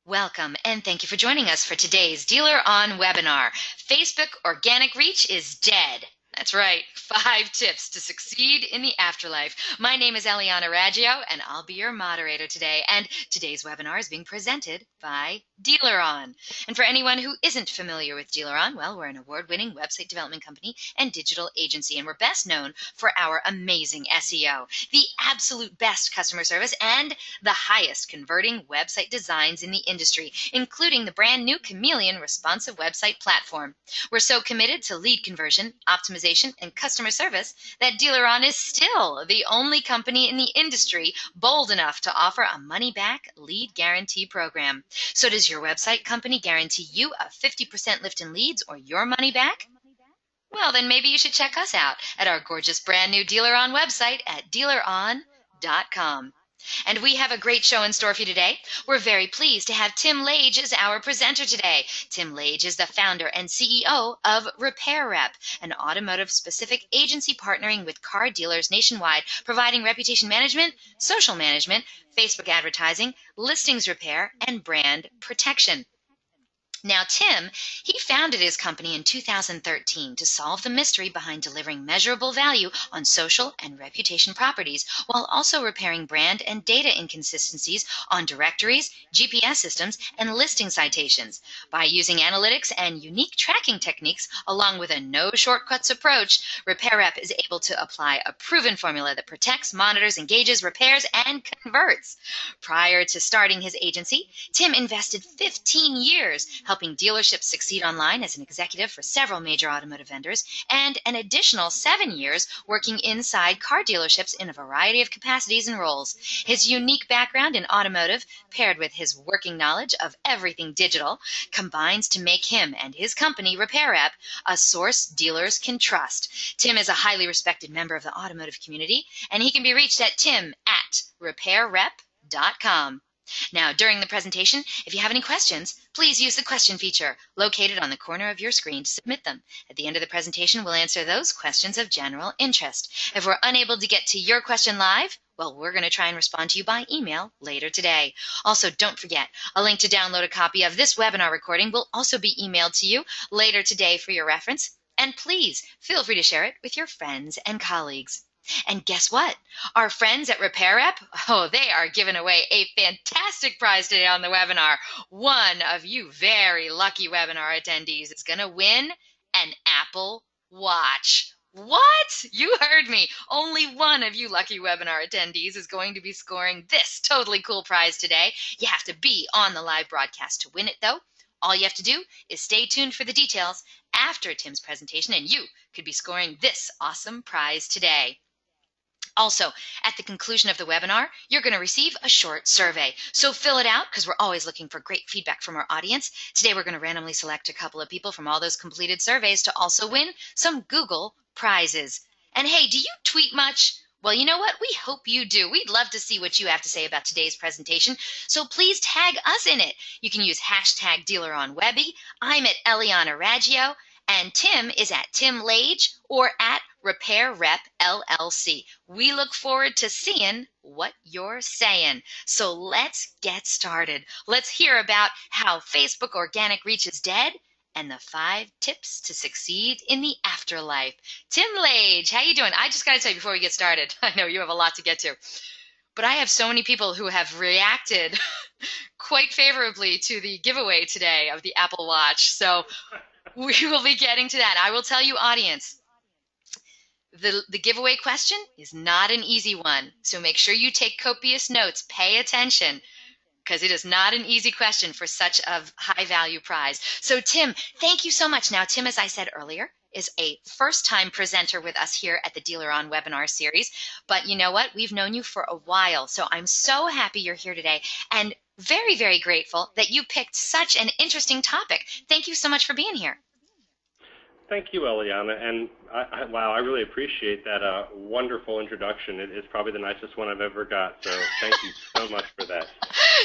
Welcome, and thank you for joining us for today's Dealer On webinar. Facebook organic reach is dead. That's right, 5 tips to succeed in the afterlife. My name is Eliana Raggio, and I'll be your moderator today. And today's webinar is being presented by Dealer On. And for anyone who isn't familiar with Dealer On, well, we're an award-winning website development company and digital agency, and we're best known for our amazing SEO, the absolute best customer service, and the highest converting website designs in the industry, including the brand new Chameleon responsive website platform. We're so committed to lead conversion, optimization, and customer service that Dealer On is still the only company in the industry bold enough to offer a money-back lead guarantee program. So does your website company guarantee you a 50% lift in leads or your money back? Well, then maybe you should check us out at our gorgeous brand new Dealer On website at dealeron.com. And we have a great show in store for you today. We're very pleased to have Tim Lage as our presenter today. Tim Lage is the founder and CEO of Repair Rep, an automotive-specific agency partnering with car dealers nationwide, providing reputation management, social management, Facebook advertising, listings repair, and brand protection. Now, Tim, he founded his company in 2013 to solve the mystery behind delivering measurable value on social and reputation properties while also repairing brand and data inconsistencies on directories, GPS systems, and listing citations. By using analytics and unique tracking techniques along with a no-shortcuts approach, RepairRep is able to apply a proven formula that protects, monitors, engages, repairs, and converts. Prior to starting his agency, Tim invested 15 years helping dealerships succeed online as an executive for several major automotive vendors, and an additional 7 years working inside car dealerships in a variety of capacities and roles. His unique background in automotive, paired with his working knowledge of everything digital, combines to make him and his company, Repair Rep, a source dealers can trust. Tim is a highly respected member of the automotive community, and he can be reached at tim@repairrep.com. Now, during the presentation, if you have any questions, please use the question feature located on the corner of your screen to submit them. At the end of the presentation, we'll answer those questions of general interest. If we're unable to get to your question live, well, we're going to try and respond to you by email later today. Also, don't forget, a link to download a copy of this webinar recording will also be emailed to you later today for your reference. And please feel free to share it with your friends and colleagues. And guess what? Our friends at Repair Rep, they are giving away a fantastic prize today on the webinar. One of you very lucky webinar attendees is going to win an Apple Watch. What? You heard me. Only one of you lucky webinar attendees is going to be scoring this totally cool prize today. You have to be on the live broadcast to win it, though. All you have to do is stay tuned for the details after Tim's presentation, and you could be scoring this awesome prize today. Also, at the conclusion of the webinar, you're going to receive a short survey. So fill it out because we're always looking for great feedback from our audience. Today, we're going to randomly select a couple of people from all those completed surveys to also win some Google prizes. And hey, do you tweet much? Well, you know what? We hope you do. We'd love to see what you have to say about today's presentation, so please tag us in it. You can use hashtag DealerOnWebby. I'm at Eliana Raggio, and Tim is at Tim Lage or at Repair Rep LLC. We look forward to seeing what you're saying. So let's get started. Let's hear about how Facebook organic reach is dead and the 5 tips to succeed in the afterlife. Tim Lage, how you doing? I just got to tell you before we get started, I know you have a lot to get to, but I have so many people who have reacted quite favorably to the giveaway today of the Apple Watch. So we will be getting to that. I will tell you, audience, the giveaway question is not an easy one. So make sure you take copious notes. Pay attention, because it is not an easy question for such a high-value prize. So, Tim, thank you so much. Now, Tim, as I said earlier, is a first-time presenter with us here at the Dealer On webinar series. But you know what? We've known you for a while, so I'm so happy you're here today and very, very grateful that you picked such an interesting topic. Thank you so much for being here. Thank you, Eliana, and wow, I really appreciate that wonderful introduction. It is probably the nicest one I've ever got, so thank you so much for that.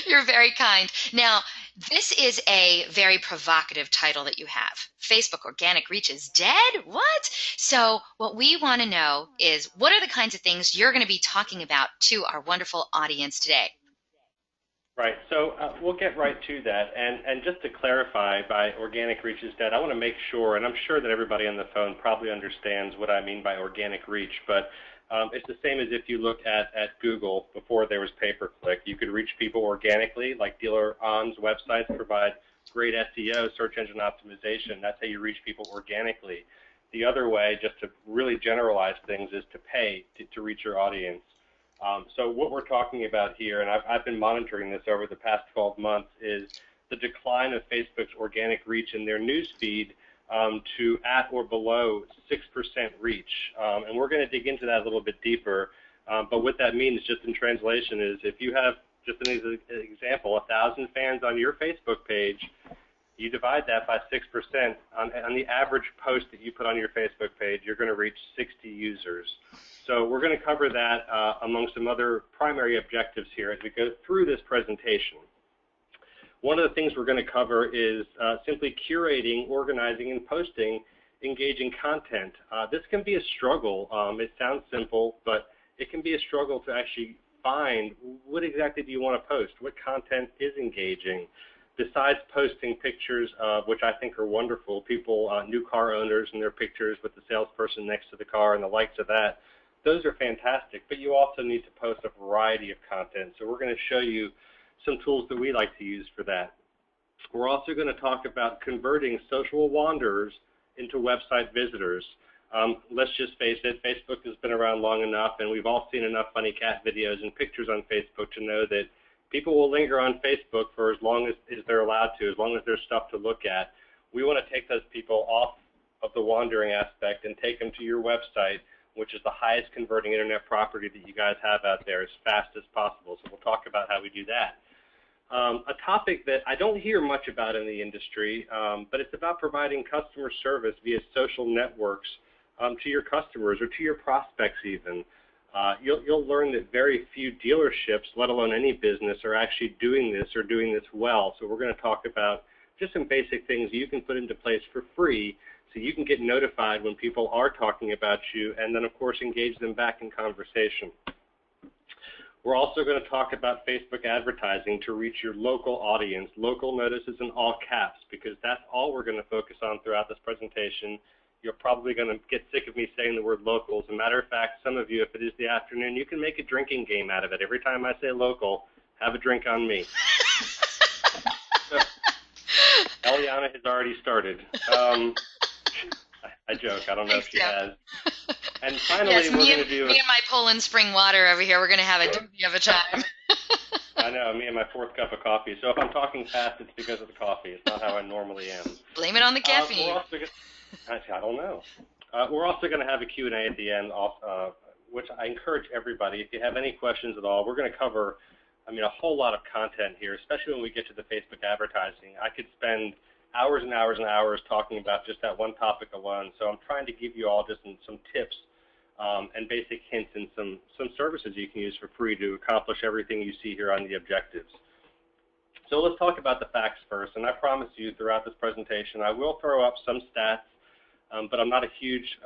You're very kind. Now, this is a very provocative title that you have. Facebook organic reach is dead? What? So what we want to know is, what are the kinds of things you're going to be talking about to our wonderful audience today? Right. So we'll get right to that. And just to clarify, by organic reach is dead, I want to make sure, and I'm sure that everybody on the phone probably understands what I mean by organic reach, but it's the same as if you look at Google before there was pay-per-click. You could reach people organically, like Dealer On's websites provide great SEO, search engine optimization. That's how you reach people organically. The other way, just to really generalize things, is to pay to reach your audience. So what we're talking about here, and I've been monitoring this over the past 12 months, is the decline of Facebook's organic reach in their news feed to at or below 6% reach. And we're going to dig into that a little bit deeper. But what that means, just in translation, is if you have, just an example, 1,000 fans on your Facebook page, you divide that by 6%. On the average post that you put on your Facebook page, you're going to reach 60 users. So we're going to cover that among some other primary objectives here as we go through this presentation. One of the things we're going to cover is simply curating, organizing, and posting engaging content. This can be a struggle. It sounds simple, but it can be a struggle to actually find what exactly do you want to post, what content is engaging. Besides posting pictures, which I think are wonderful, people, new car owners and their pictures with the salesperson next to the car and the likes of that, those are fantastic, but you also need to post a variety of content. So we're going to show you some tools that we like to use for that. We're also going to talk about converting social wanderers into website visitors. Let's just face it, Facebook has been around long enough, and we've all seen enough funny cat videos and pictures on Facebook to know that people will linger on Facebook for as long as they're allowed to, as long as there's stuff to look at. We want to take those people off of the wandering aspect and take them to your website, which is the highest converting internet property that you guys have out there, as fast as possible. So we'll talk about how we do that. A topic that I don't hear much about in the industry, but it's about providing customer service via social networks to your customers or to your prospects even. You'll learn that very few dealerships, let alone any business, are actually doing this or doing this well. So we're going to talk about just some basic things you can put into place for free so you can get notified when people are talking about you, and then, of course, engage them back in conversation. We're also going to talk about Facebook advertising to reach your local audience. Local notices in all caps, because that's all we're going to focus on throughout this presentation. You're probably going to get sick of me saying the word local. As a matter of fact, some of you, if it is the afternoon, you can make a drinking game out of it. Every time I say local, have a drink on me. So, Eliana has already started. I joke. I don't know if she has. And finally, yes, we're going to do... me and my Poland spring water over here, we're going to have a doozy of a time. I know, me and my fourth cup of coffee. So if I'm talking fast, it's because of the coffee. It's not how I normally am. Blame it on the caffeine. I don't know. We're also going to have a Q&A at the end, which I encourage everybody. If you have any questions at all, we're going to cover, a whole lot of content here, especially when we get to the Facebook advertising. I could spend hours and hours and hours talking about just that one topic alone. So I'm trying to give you all just some tips and basic hints and some services you can use for free to accomplish everything you see here on the objectives. So let's talk about the facts first. And I promise you throughout this presentation, I will throw up some stats, but I'm not a huge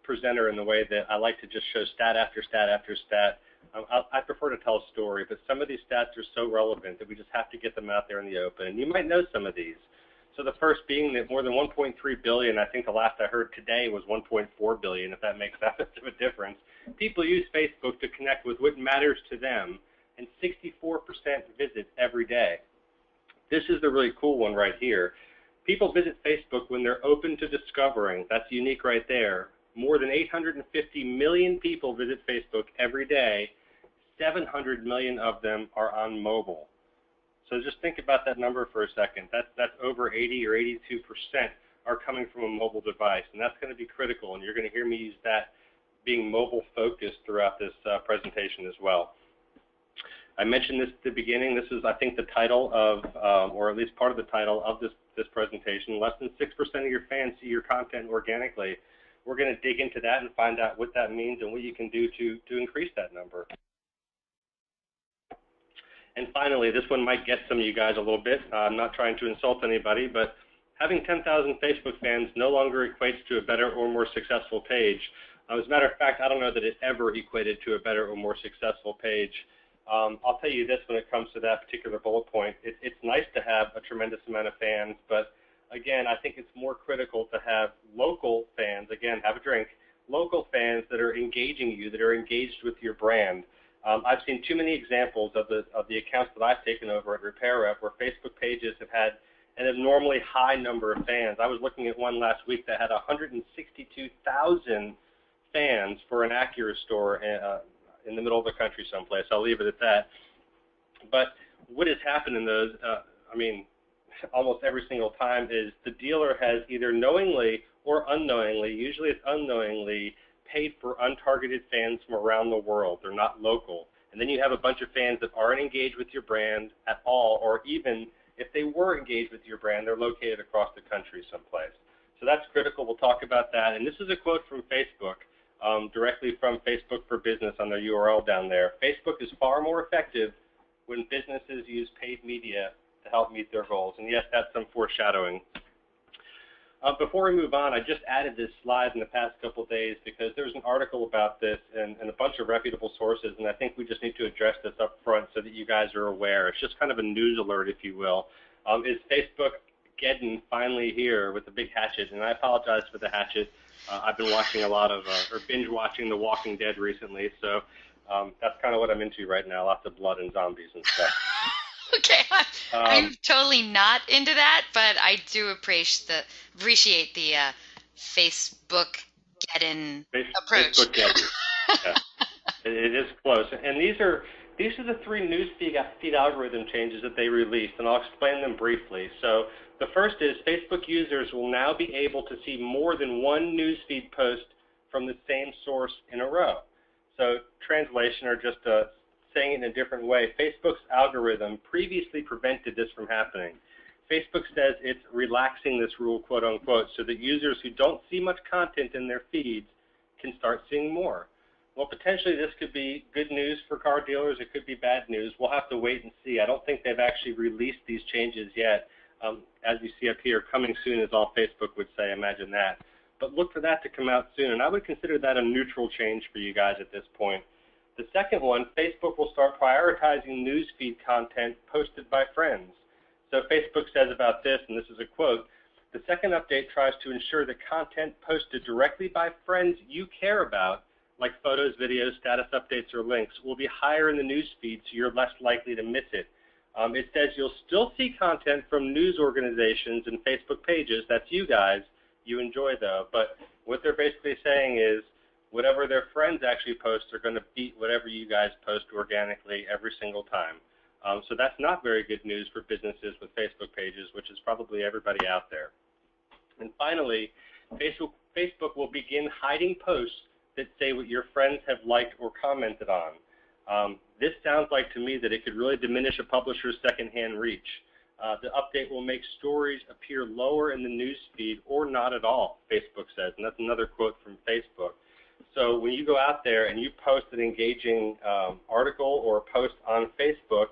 presenter in the way that I like to just show stat after stat after stat. I prefer to tell a story, but some of these stats are so relevant that we just have to get them out there in the open. And you might know some of these. So the first being that more than 1.3 billion, I think the last I heard today was 1.4 billion, if that makes that much of a difference. People use Facebook to connect with what matters to them, and 64% visit every day. This is the really cool one right here. People visit Facebook when they're open to discovering. That's unique right there. More than 850 million people visit Facebook every day. 700 million of them are on mobile. So just think about that number for a second. That's over 80 or 82% are coming from a mobile device, and that's going to be critical, and you're going to hear me use that being mobile-focused throughout this presentation as well. I mentioned this at the beginning. This is, I think, the title of, or at least part of the title of this presentation. Less than 6% of your fans see your content organically. We're going to dig into that and find out what that means and what you can do to increase that number. And finally, this one might get some of you guys a little bit. I'm not trying to insult anybody, but having 10,000 Facebook fans no longer equates to a better or more successful page. As a matter of fact, I don't know that it ever equated to a better or more successful page. I'll tell you this when it comes to that particular bullet point. It's nice to have a tremendous amount of fans, but again, I think it's more critical to have local fans, again, have a drink, local fans that are engaging you, that are engaged with your brand. I've seen too many examples of the accounts that I've taken over at Repair Rep where Facebook pages have had an abnormally high number of fans. I was looking at one last week that had 162,000 fans for an Acura store in the middle of the country someplace. I'll leave it at that. But what has happened in those, almost every single time is the dealer has either knowingly or unknowingly, usually it's unknowingly, paid for untargeted fans from around the world. They're not local. And then you have a bunch of fans that aren't engaged with your brand at all, or even if they were engaged with your brand, they're located across the country someplace. So that's critical. We'll talk about that. And this is a quote from Facebook, directly from Facebook for Business on their URL down there. Facebook is far more effective when businesses use paid media to help meet their goals. And yes, that's some foreshadowing. Before we move on, I just added this slide in the past couple of days because there's an article about this and a bunch of reputable sources, and I think we just need to address this up front so that you guys are aware. It's just kind of a news alert, if you will. Is Facebook-geddon finally here with the big hatchet? And I apologize for the hatchet. I've been watching a lot of, or binge-watching The Walking Dead recently, so that's kind of what I'm into right now, lots of blood and zombies and stuff. Okay, I'm totally not into that, but I do appreciate the Facebook-geddon approach. Facebook-geddon. Yeah. It is close, and these are the three news feed algorithm changes that they released, and I'll explain them briefly. So the first is Facebook users will now be able to see more than one news feed post from the same source in a row. So translation, or just saying it in a different way, Facebook's algorithm previously prevented this from happening. Facebook says it's relaxing this rule, quote unquote, so that users who don't see much content in their feeds can start seeing more. Well, potentially this could be good news for car dealers. It could be bad news. We'll have to wait and see. I don't think they've actually released these changes yet. As you see up here, coming soon is all Facebook would say. Imagine that. But look for that to come out soon, and I would consider that a neutral change for you guys at this point. The second one, Facebook will start prioritizing newsfeed content posted by friends. So Facebook says about this, and this is a quote, the second update tries to ensure that content posted directly by friends you care about, like photos, videos, status updates, or links, will be higher in the newsfeed, so you're less likely to miss it. It says you'll still see content from news organizations and Facebook pages, that's you guys, you enjoy though, but what they're basically saying is whatever their friends actually post are going to beat whatever you guys post organically every single time. So that's not very good news for businesses with Facebook pages, which is probably everybody out there. And finally, Facebook will begin hiding posts that say what your friends have liked or commented on. This sounds like to me that it could really diminish a publisher's secondhand reach. The update will make stories appear lower in the news feed or not at all, Facebook says, and that's another quote from Facebook. So when you go out there and you post an engaging article or a post on Facebook,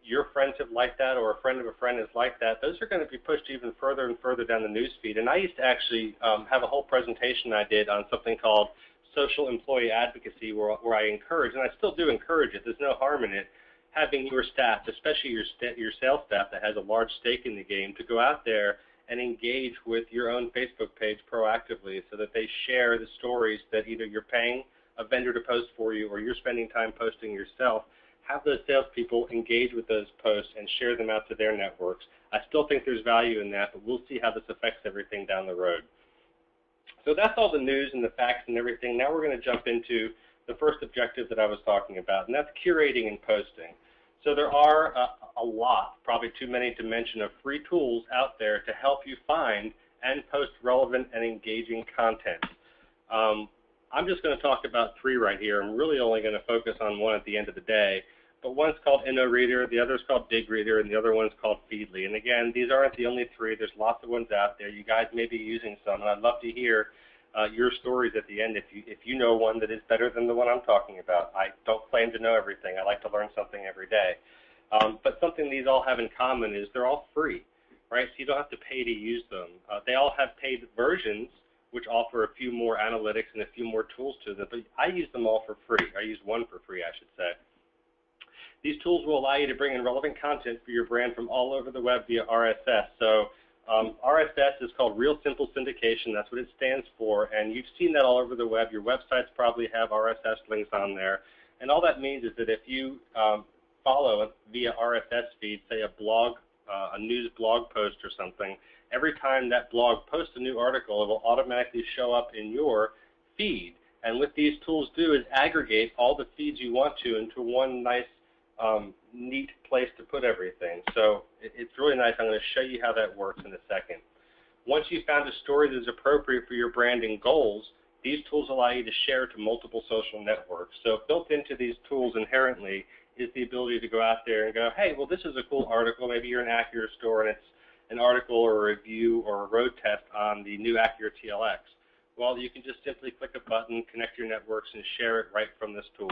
your friends have liked that or a friend of a friend has liked that, those are going to be pushed even further and further down the news feed. And I used to actually have a whole presentation I did on something called social employee advocacy where I encourage, and I still do encourage it, there's no harm in it, having your staff, especially your sales staff that has a large stake in the game, to go out there and engage with your own Facebook page proactively so that they share the stories that either you're paying a vendor to post for you or you're spending time posting yourself. Have those salespeople engage with those posts and share them out to their networks. I still think there's value in that, but we'll see how this affects everything down the road. So that's all the news and the facts and everything. Now we're going to jump into the first objective that I was talking about, and that's curating and posting. So there are a lot, probably too many to mention, of free tools out there to help you find and post relevant and engaging content. I'm just going to talk about three right here. I'm really only going to focus on one at the end of the day. But one's called InnoReader, the other's called DigReader, and the other one's called Feedly. And again, these aren't the only three. There's lots of ones out there. You guys may be using some, and I'd love to hear your stories at the end if you know one that is better than the one I'm talking about. I don't claim to know everything. I like to learn something every day. But something these all have in common is they're all free, right? So you don't have to pay to use them. They all have paid versions which offer a few more analytics and a few more tools to them. But I use them all for free. I use one for free, I should say. These tools will allow you to bring in relevant content for your brand from all over the web via RSS. So RSS is called Real Simple Syndication. That's what it stands for. And you've seen that all over the web. Your websites probably have RSS links on there. And all that means is that if you follow via RSS feed, say a news blog post or something, every time that blog posts a new article, it will automatically show up in your feed. And what these tools do is aggregate all the feeds you want to into one nice, neat place to put everything. So it's really nice. I'm going to show you how that works in a second. Once you've found a story that is appropriate for your branding goals, these tools allow you to share to multiple social networks. So built into these tools inherently is the ability to go out there and go, hey, well, this is a cool article. Maybe you're an Acura store and it's an article or a review or a road test on the new Acura TLX. Well, you can just simply click a button, connect your networks, and share it right from this tool.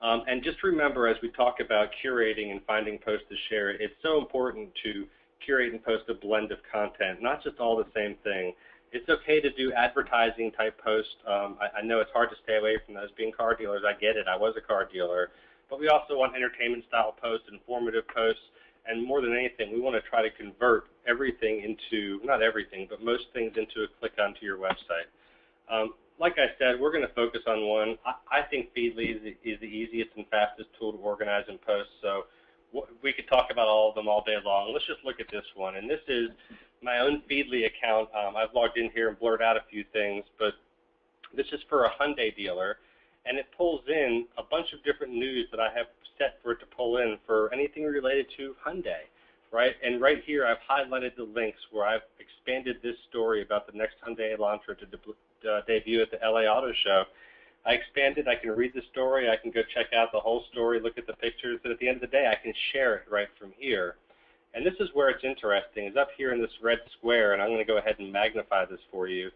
And just remember, as we talk about curating and finding posts to share, it's so important to curate and post a blend of content, not just all the same thing. It's okay to do advertising type posts. I know it's hard to stay away from those. Being car dealers, I get it. I was a car dealer. But we also want entertainment style posts, informative posts, and more than anything, we want to try to convert everything into, not everything, but most things into a click onto your website. Like I said, we're going to focus on one. I think Feedly is the easiest and fastest tool to organize and post. So we could talk about all of them all day long. Let's just look at this one. And this is my own Feedly account. I've logged in here and blurred out a few things, but this is for a Hyundai dealer. And it pulls in a bunch of different news that I have set for it to pull in for anything related to Hyundai, right? And right here, I've highlighted the links where I've expanded this story about the next Hyundai Elantra to debut at the LA Auto Show. I expanded. I can read the story. I can go check out the whole story, look at the pictures, and at the end of the day, I can share it right from here. And this is where it's interesting. It's up here in this red square, and I'm going to go ahead and magnify this for you.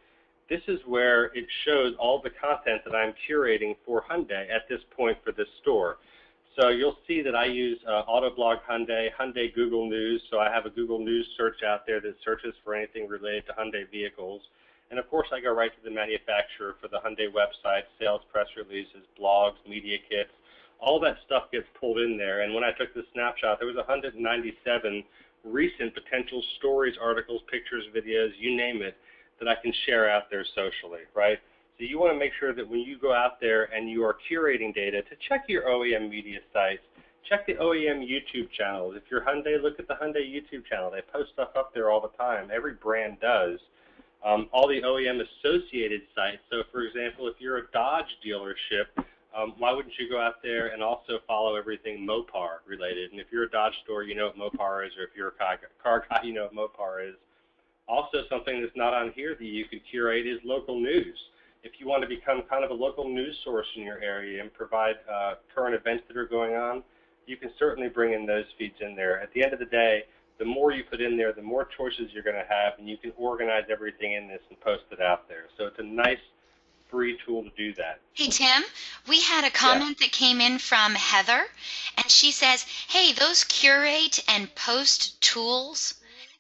This is where it shows all the content that I'm curating for Hyundai at this point for this store. So you'll see that I use Autoblog Hyundai, Hyundai Google News. So I have a Google News search out there that searches for anything related to Hyundai vehicles. And of course, I go right to the manufacturer for the Hyundai website, sales press releases, blogs, media kits. All that stuff gets pulled in there. And when I took the snapshot, there was 197 recent potential stories, articles, pictures, videos, you name it, that I can share out there socially, right? So you want to make sure that when you go out there and you are curating data, to check your OEM media sites, check the OEM YouTube channels. If you're Hyundai, look at the Hyundai YouTube channel. They post stuff up there all the time. Every brand does. All the OEM associated sites. So, for example, if you're a Dodge dealership, why wouldn't you go out there and also follow everything Mopar related? And if you're a Dodge store, you know what Mopar is, or if you're a car guy, you know what Mopar is. Also, something that's not on here that you could curate is local news. If you want to become kind of a local news source in your area and provide current events that are going on, you can certainly bring in those feeds in there. At the end of the day, the more you put in there, the more choices you're going to have, and you can organize everything in this and post it out there. So it's a nice, free tool to do that. Hey, Tim, we had a comment that came in from Heather, and she says, hey, those curate and post tools,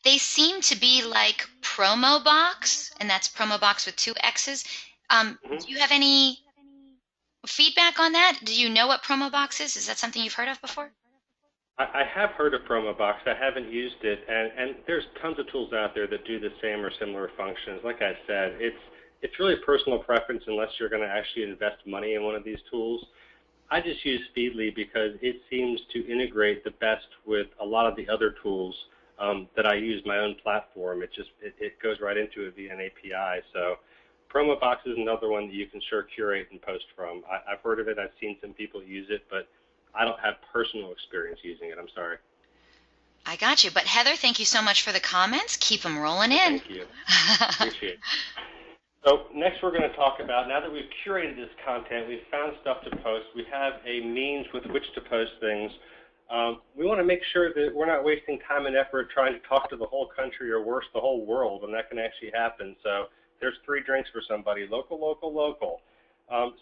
they seem to be like Promo Box, and that's Promo Box with 2 X's. Do you have any feedback on that? Do you know what Promo Box is? Is that something you've heard of before? I have heard of Promo Box. I haven't used it, and there's tons of tools out there that do the same or similar functions. Like I said, it's really personal preference unless you're going to actually invest money in one of these tools. I just use Feedly because it seems to integrate the best with a lot of the other tools that I use my own platform. It goes right into it via an API. So Promo Box is another one that you can sure curate and post from. I've heard of it. I've seen some people use it, but I don't have personal experience using it. I'm sorry. I got you. But Heather, thank you so much for the comments. Keep them rolling in. Thank you. Appreciate it. So next we're going to talk about, now that we've curated this content, we've found stuff to post, we have a means with which to post things. We want to make sure that we're not wasting time and effort trying to talk to the whole country or worse, the whole world, when that can actually happen. So there's 3 drinks for somebody, local, local, local.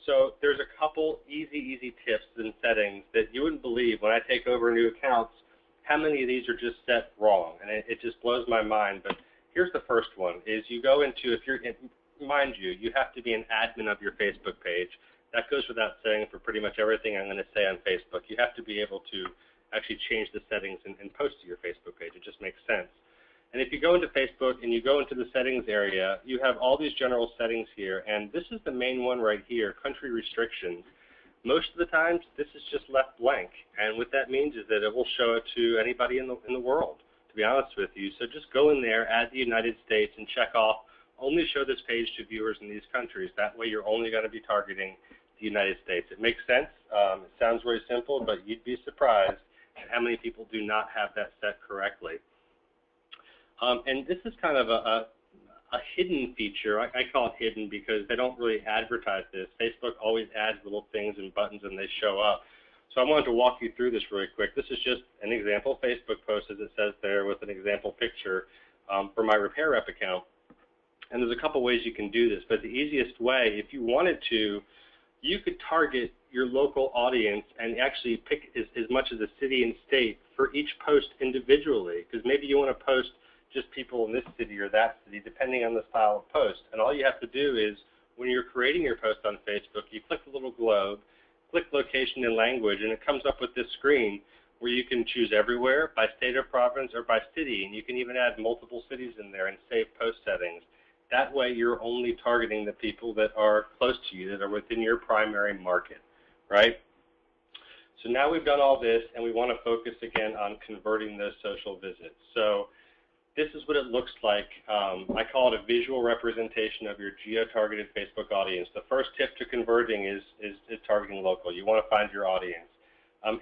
So there's a couple easy tips and settings that you wouldn't believe when I take over new accounts, how many of these are just set wrong. And it just blows my mind. But Here's the first one, is you go into, mind you, you have to be an admin of your Facebook page. That goes without saying for pretty much everything I'm going to say on Facebook. You have to be able to actually change the settings and post to your Facebook page. It just makes sense. And if you go into Facebook and you go into the settings area, you have all these general settings here, and this is the main one right here, country restrictions. Most of the times, this is just left blank, and what that means is that it will show it to anybody in the world, to be honest with you. So just go in there, add the United States, and check off, only show this page to viewers in these countries. That way you're only going to be targeting the United States. It makes sense. It sounds very simple, but you'd be surprised at how many people do not have that set correctly. And this is kind of a hidden feature. I call it hidden because they don't really advertise this. Facebook always adds little things and buttons and they show up. So I wanted to walk you through this really quick. This is just an example Facebook post, as it says there, with an example picture for my Repair Rep account. And there's a couple ways you can do this, but the easiest way, if you wanted to, you could target your local audience and actually pick as much as a city and state for each post individually, because maybe you want to post just people in this city or that city, depending on the style of post. And all you have to do is, when you're creating your post on Facebook, you click the little globe, click location and language, and it comes up with this screen where you can choose everywhere, by state or province, or by city, and you can even add multiple cities in there and save post settings. That way you're only targeting the people that are close to you, that are within your primary market, right? So now we've done all this, and we want to focus again on converting those social visits. So this is what it looks like. I call it a visual representation of your geo-targeted Facebook audience. The first tip to converting is targeting local. You want to find your audience.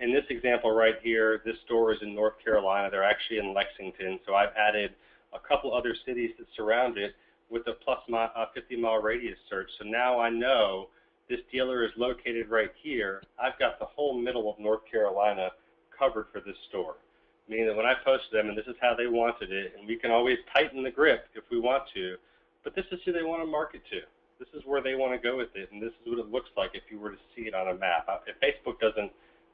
In this example right here, this store is in North Carolina. They're actually in Lexington, so I've added a couple other cities that surround it with a plus 50-mile radius search. So now I know this dealer is located right here. I've got the whole middle of North Carolina covered for this store, meaning that when I post them, and this is how they wanted it, and we can always tighten the grip if we want to, but this is who they want to market to. This is where they want to go with it, and this is what it looks like if you were to see it on a map. If Facebook doesn't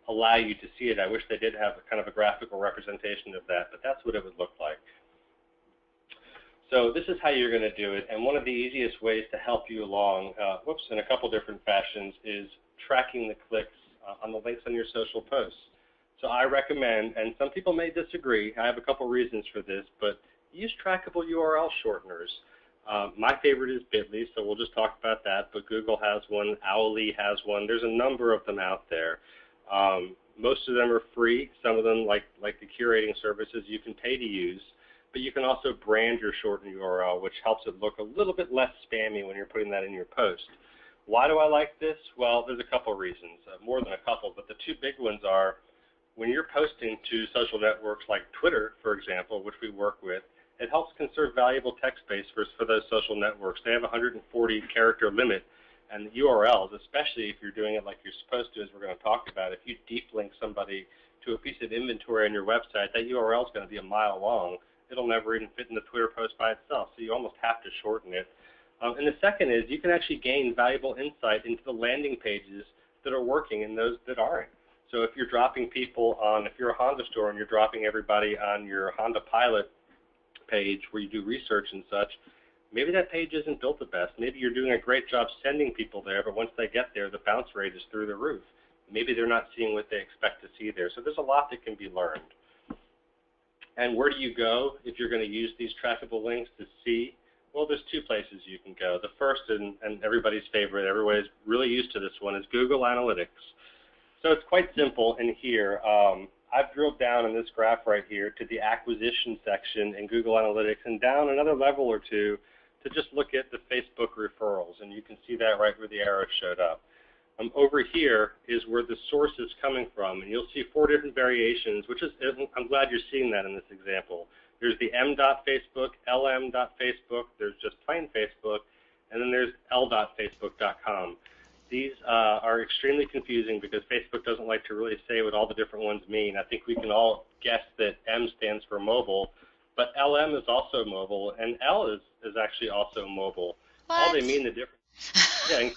allow you to see it, I wish they did have a kind of a graphical representation of that, but that's what it would look like. So this is how you're going to do it, and one of the easiest ways to help you along, in a couple different fashions, is tracking the clicks on the links on your social posts. So I recommend, and some people may disagree, I have a couple reasons for this, but use trackable URL shorteners. My favorite is Bitly, so we'll just talk about that, but Google has one, Owly has one. There's a number of them out there. Most of them are free. Some of them, like the curating services, you can pay to use. But you can also brand your shortened URL, which helps it look a little bit less spammy when you're putting that in your post. Why do I like this? Well, there's a couple reasons, more than a couple, but the two big ones are when you're posting to social networks like Twitter, for example, which we work with, it helps conserve valuable text space for those social networks. They have a 140-character limit, and the URLs, especially if you're doing it like you're supposed to, as we're going to talk about, if you deep link somebody to a piece of inventory on your website, that URL is going to be a mile long. It'll never even fit in the Twitter post by itself, so you almost have to shorten it. And the second is you can actually gain valuable insight into the landing pages that are working and those that aren't. So if you're dropping people on, if you're a Honda store and you're dropping everybody on your Honda Pilot page where you do research and such, maybe that page isn't built the best. Maybe you're doing a great job sending people there, but once they get there, the bounce rate is through the roof. Maybe they're not seeing what they expect to see there. So there's a lot that can be learned. And where do you go if you're going to use these trackable links to see? Well, there's two places you can go. The first, and everybody's favorite, everybody's really used to this one, is Google Analytics. So it's quite simple in here. I've drilled down in this graph right here to the acquisition section in Google Analytics and down another level or two to just look at the Facebook referrals. And you can see that right where the arrow showed up. Over here is where the source is coming from, and you'll see 4 different variations, which is, I'm glad you're seeing that in this example. There's the m.facebook, lm.facebook, there's just plain Facebook, and then there's l.facebook.com. These are extremely confusing because Facebook doesn't like to really say what all the different ones mean. I think we can all guess that M stands for mobile, but LM is also mobile, and L is actually also mobile. What? All they mean the difference. Yeah,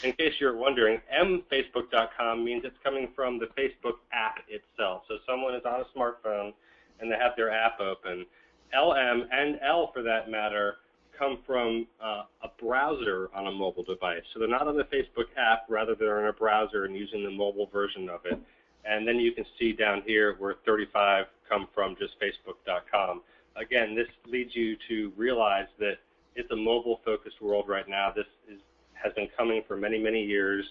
in case you're wondering, mfacebook.com means it's coming from the Facebook app itself. So someone is on a smartphone and they have their app open. LM and L, for that matter, come from a browser on a mobile device. So they're not on the Facebook app, rather they're in a browser and using the mobile version of it. And then you can see down here where 35 come from just Facebook.com. Again, this leads you to realize that it's a mobile-focused world right now. This has been coming for many, many years,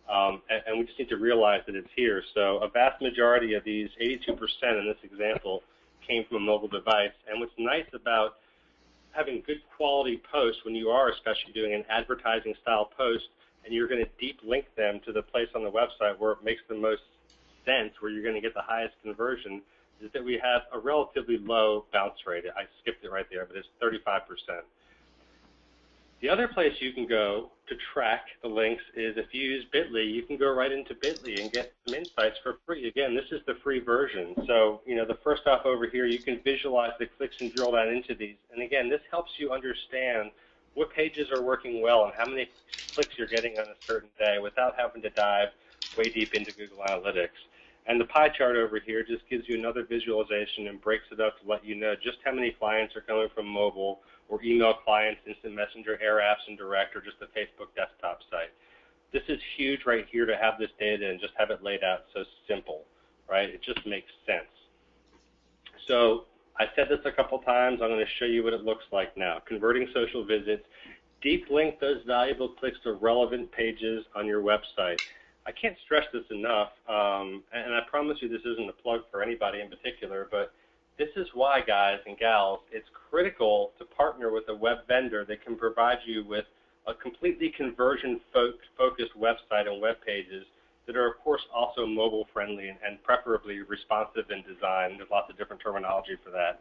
and we just need to realize that it's here. So a vast majority of these, 82% in this example, came from a mobile device. And what's nice about having good quality posts when you are especially doing an advertising style post and you're going to deep link them to the place on the website where it makes the most sense, where you're going to get the highest conversion, is that we have a relatively low bounce rate. I skipped it right there, but it's 35%. The other place you can go to track the links is if you use Bitly, you can go right into Bitly and get some insights for free. Again, this is the free version. So, the first off over here, you can visualize the clicks and drill down into these. And again, this helps you understand what pages are working well and how many clicks you're getting on a certain day without having to dive way deep into Google Analytics. And the pie chart over here just gives you another visualization and breaks it up to let you know just how many clients are coming from mobile or email clients, instant messenger, air apps, and direct, or just the Facebook desktop site. This is huge right here to have this data and just have it laid out so simple, right? It just makes sense. So I said this a couple times. I'm going to show you what it looks like now. Converting social visits. Deep link those valuable clicks to relevant pages on your website. I can't stress this enough, and I promise you this isn't a plug for anybody in particular, but this is why, guys and gals, it's critical to partner with a web vendor that can provide you with a completely conversion-focused website and web pages that are, of course, also mobile-friendly and preferably responsive in design. There's lots of different terminology for that.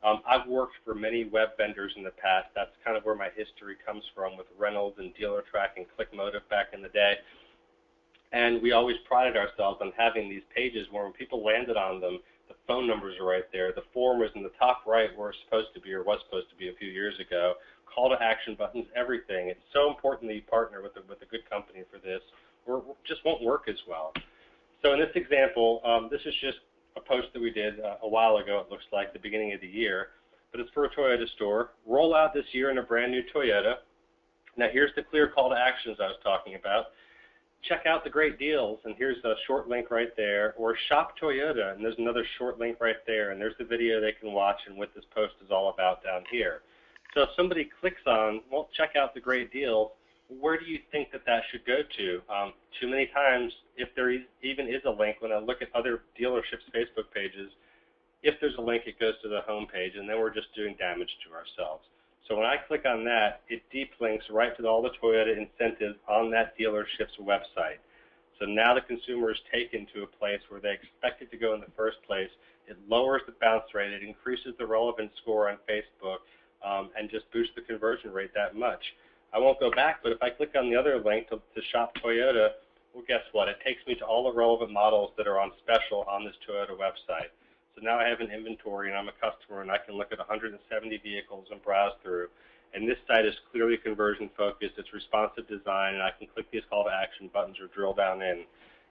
I've worked for many web vendors in the past. That's kind of where my history comes from with Reynolds and DealerTrack and ClickMotive back in the day. And we always prided ourselves on having these pages where when people landed on them, the phone numbers are right there. The form is in the top right where it's supposed to be or was supposed to be a few years ago. Call to action buttons, everything. It's so important that you partner with a good company for this, or it just won't work as well. So in this example, this is just a post that we did a while ago, it looks like, the beginning of the year. But it's for a Toyota store. Roll out this year in a brand new Toyota. Now here's the clear call to actions I was talking about. Check out the great deals, and here's a short link right there, or shop Toyota, and there's another short link right there, and there's the video they can watch and what this post is all about down here. So if somebody clicks on, well, check out the great deals, where do you think that should go to? Too many times, if there even is a link, when I look at other dealerships' Facebook pages, if there's a link, it goes to the home page, and then we're just doing damage to ourselves. So when I click on that, it deep links right to all the Toyota incentives on that dealership's website. So now the consumer is taken to a place where they expect it to go in the first place. It lowers the bounce rate. It increases the relevance score on Facebook and just boosts the conversion rate that much. I won't go back, but if I click on the other link to shop Toyota, well, guess what? It takes me to all the relevant models that are on special on this Toyota website. So now I have an inventory and I'm a customer and I can look at 170 vehicles and browse through. And this site is clearly conversion focused. It's responsive design, and I can click these call to action buttons or drill down in.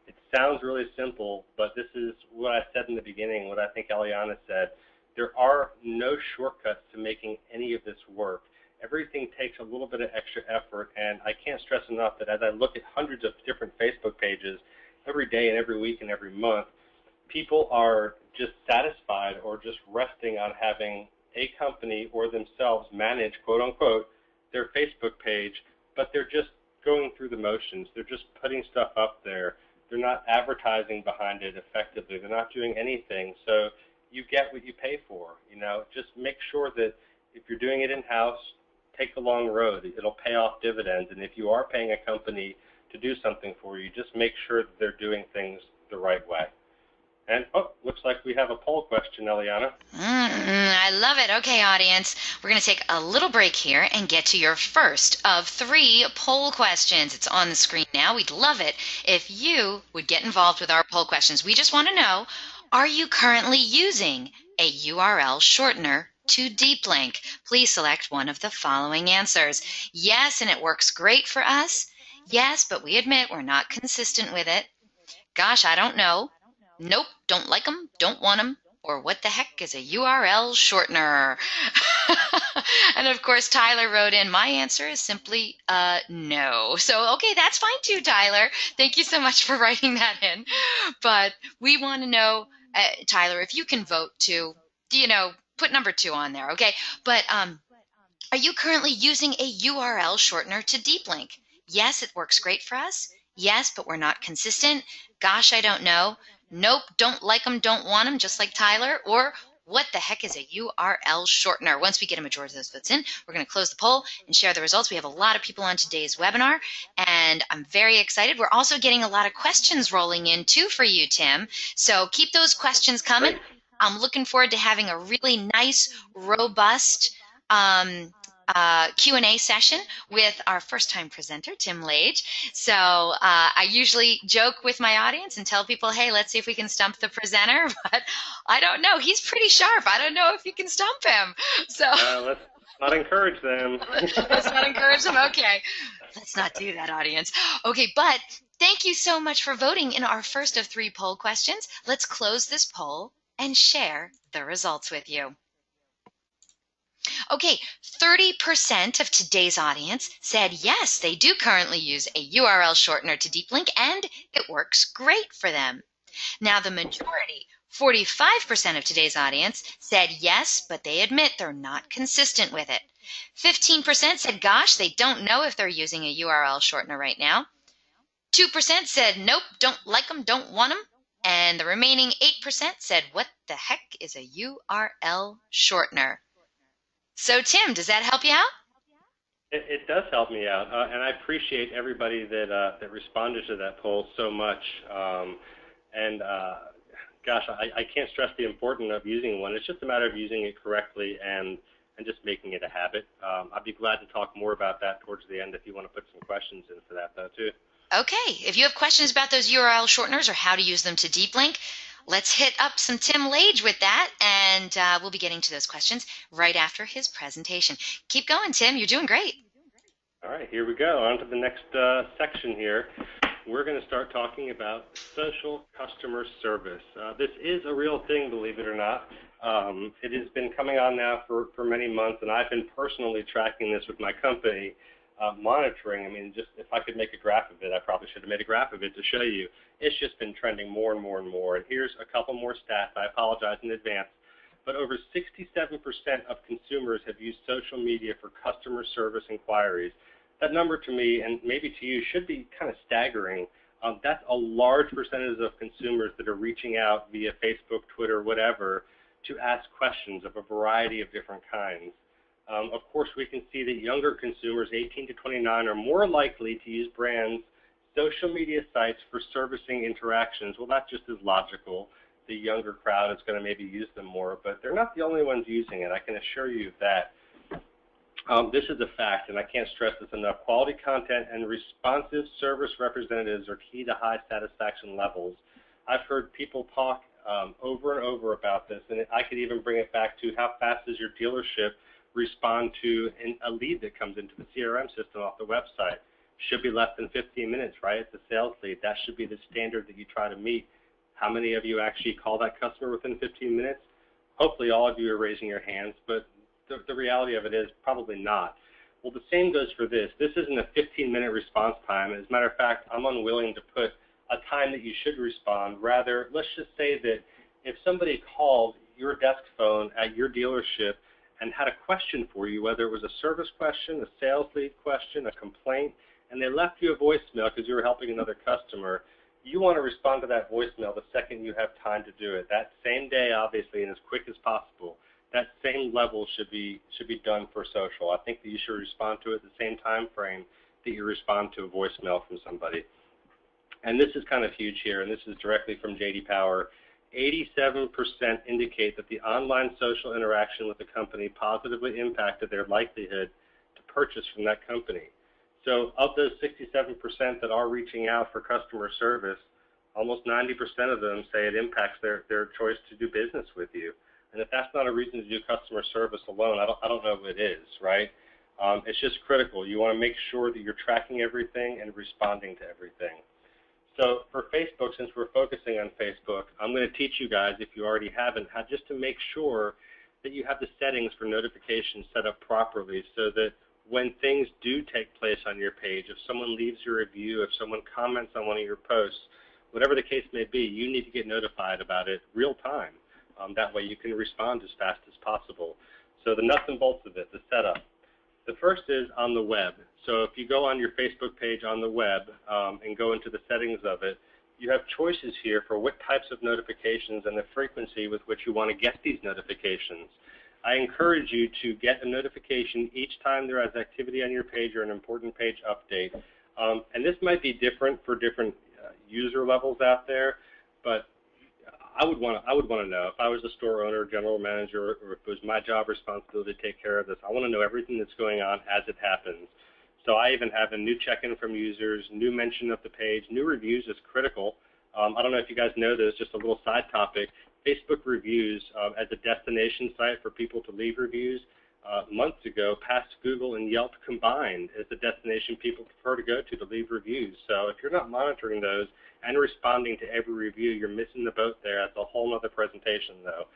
It sounds really simple, but this is what I said in the beginning, what I think Eliana said. There are no shortcuts to making any of this work. Everything takes a little bit of extra effort, and I can't stress enough that as I look at hundreds of different Facebook pages every day and every week and every month, people are just satisfied or just resting on having a company or themselves manage, quote unquote, their Facebook page, but they're just going through the motions. They're just putting stuff up there. They're not advertising behind it effectively. They're not doing anything. So you get what you pay for. Just make sure that if you're doing it in-house, take the long road. It'll pay off dividends. And if you are paying a company to do something for you, just make sure that they're doing things the right way. And, looks like we have a poll question, Eliana. I love it. Okay, audience, we're going to take a little break here and get to your first of 3 poll questions. It's on the screen now. We'd love it if you would get involved with our poll questions. We just want to know, are you currently using a URL shortener to deep link? Please select one of the following answers. Yes, and it works great for us. Yes, but we admit we're not consistent with it. Gosh, I don't know. Nope, don't like them, don't want them. Or what the heck is a URL shortener? And of course, Tyler wrote in, my answer is simply no. So, okay, that's fine too, Tyler. Thank you so much for writing that in. But we want to know, Tyler, if you can vote to, put number 2 on there, okay? But are you currently using a URL shortener to deep link? Yes, it works great for us. Yes, but we're not consistent. Gosh, I don't know. Nope, don't like them, don't want them, just like Tyler. Or what the heck is a URL shortener? Once we get a majority of those votes in, we're going to close the poll and share the results. We have a lot of people on today's webinar, and I'm very excited. We're also getting a lot of questions rolling in, too, for you, Tim. So keep those questions coming. Great. I'm looking forward to having a really nice, robust Q&A session with our first-time presenter, Tim Lage. So I usually joke with my audience and tell people, hey, let's see if we can stump the presenter, but I don't know. He's pretty sharp. I don't know if you can stump him. So Let's not encourage them. let's not encourage them. Okay. Let's not do that, audience. Okay, but thank you so much for voting in our first of 3 poll questions. Let's close this poll and share the results with you. Okay, 30% of today's audience said yes, they do currently use a URL shortener to deep link, and it works great for them. Now, the majority, 45% of today's audience, said yes, but they admit they're not consistent with it. 15% said, gosh, they don't know if they're using a URL shortener right now. 2% said, nope, don't like them, don't want them. And the remaining 8% said, what the heck is a URL shortener? So, Tim, does that help you out? It does help me out, and I appreciate everybody that responded to that poll so much. Gosh, I can't stress the importance of using one. It's just a matter of using it correctly and just making it a habit. I'd be glad to talk more about that towards the end if you want to put some questions in for that, though, too. Okay. If you have questions about those URL shorteners or how to use them to deep link, let's hit up some Tim Lage with that, and we'll be getting to those questions right after his presentation. Keep going, Tim. You're doing great. All right, here we go. On to the next section here. We're going to start talking about social customer service. This is a real thing, believe it or not. It has been coming on now for many months, and I've been personally tracking this with my company, monitoring. I mean, just if I could make a graph of it, I probably should have made a graph of it to show you. It's just been trending more and more and more. And here's a couple more stats. I apologize in advance. But over 67% of consumers have used social media for customer service inquiries. That number to me, and maybe to you, should be kind of staggering. That's a large percentage of consumers that are reaching out via Facebook, Twitter, whatever, to ask questions of a variety of different kinds. Of course, we can see that younger consumers, 18 to 29, are more likely to use brands' social media sites for servicing interactions. Well, that just is logical. The younger crowd is going to maybe use them more, but they're not the only ones using it. I can assure you of that. This is a fact, and I can't stress this enough. Quality content and responsive service representatives are key to high satisfaction levels. I've heard people talk over and over about this, and I could even bring it back to how fast does your dealership respond to a lead that comes into the CRM system off the website. Should be less than 15 minutes, right? It's a sales lead. That should be the standard that you try to meet. How many of you actually call that customer within 15 minutes? Hopefully all of you are raising your hands, but the reality of it is probably not. Well, the same goes for this. This isn't a 15-minute response time. As a matter of fact, I'm unwilling to put a time that you should respond. Rather, let's just say that if somebody called your desk phone at your dealership and had a question for you, whether it was a service question, a sales lead question, a complaint, and they left you a voicemail because you were helping another customer, you want to respond to that voicemail the second you have time to do it. That same day, obviously, and as quick as possible. That same level should be done for social. I think that you should respond to it the same time frame that you respond to a voicemail from somebody. And this is kind of huge here, and this is directly from J.D. Power. 87% indicate that the online social interaction with the company positively impacted their likelihood to purchase from that company. So of those 67% that are reaching out for customer service, almost 90% of them say it impacts their choice to do business with you. And if that's not a reason to do customer service alone, I don't know what it is, right? It's just critical. You want to make sure that you're tracking everything and responding to everything. So for Facebook, since we're focusing on Facebook, I'm going to teach you guys, if you already haven't, how just to make sure that you have the settings for notifications set up properly so that when things do take place on your page, if someone leaves a review, if someone comments on one of your posts, whatever the case may be, you need to get notified about it real time. That way you can respond as fast as possible. So the nuts and bolts of it, the setup. The first is on the web. So if you go on your Facebook page on the web and go into the settings of it, you have choices here for what types of notifications and the frequency with which you want to get these notifications. I encourage you to get a notification each time there is activity on your page or an important page update. And this might be different for different user levels out there, but I would want to know if I was a store owner, general manager, or if it was my job responsibility to take care of this. I want to know everything that's going on as it happens. So I even have a new check-in from users, new mention of the page, new reviews is critical. I don't know if you guys know this, just a little side topic. Facebook reviews as a destination site for people to leave reviews months ago passed Google and Yelp combined as the destination people prefer to go to leave reviews. So if you're not monitoring those and responding to every review, you're missing the boat there. That's a whole other presentation, though.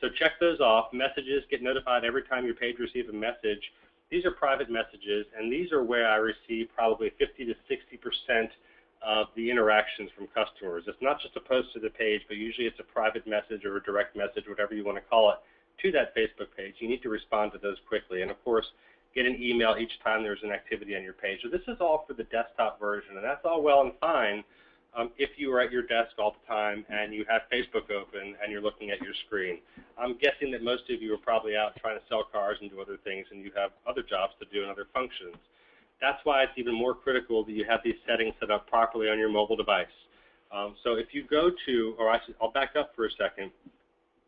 So check those off. Messages, get notified every time your page receives a message. These are private messages, and these are where I receive probably 50 to 60% of the interactions from customers. It's not just a post to the page, but usually it's a private message or a direct message, whatever you want to call it, to that Facebook page. You need to respond to those quickly. And, of course, get an email each time there's an activity on your page. So this is all for the desktop version, and that's all well and fine if you are at your desk all the time and you have Facebook open and you're looking at your screen. I'm guessing that most of you are probably out trying to sell cars and do other things, and you have other jobs to do and other functions. That's why it's even more critical that you have these settings set up properly on your mobile device. So if you go to, or I'll back up for a second.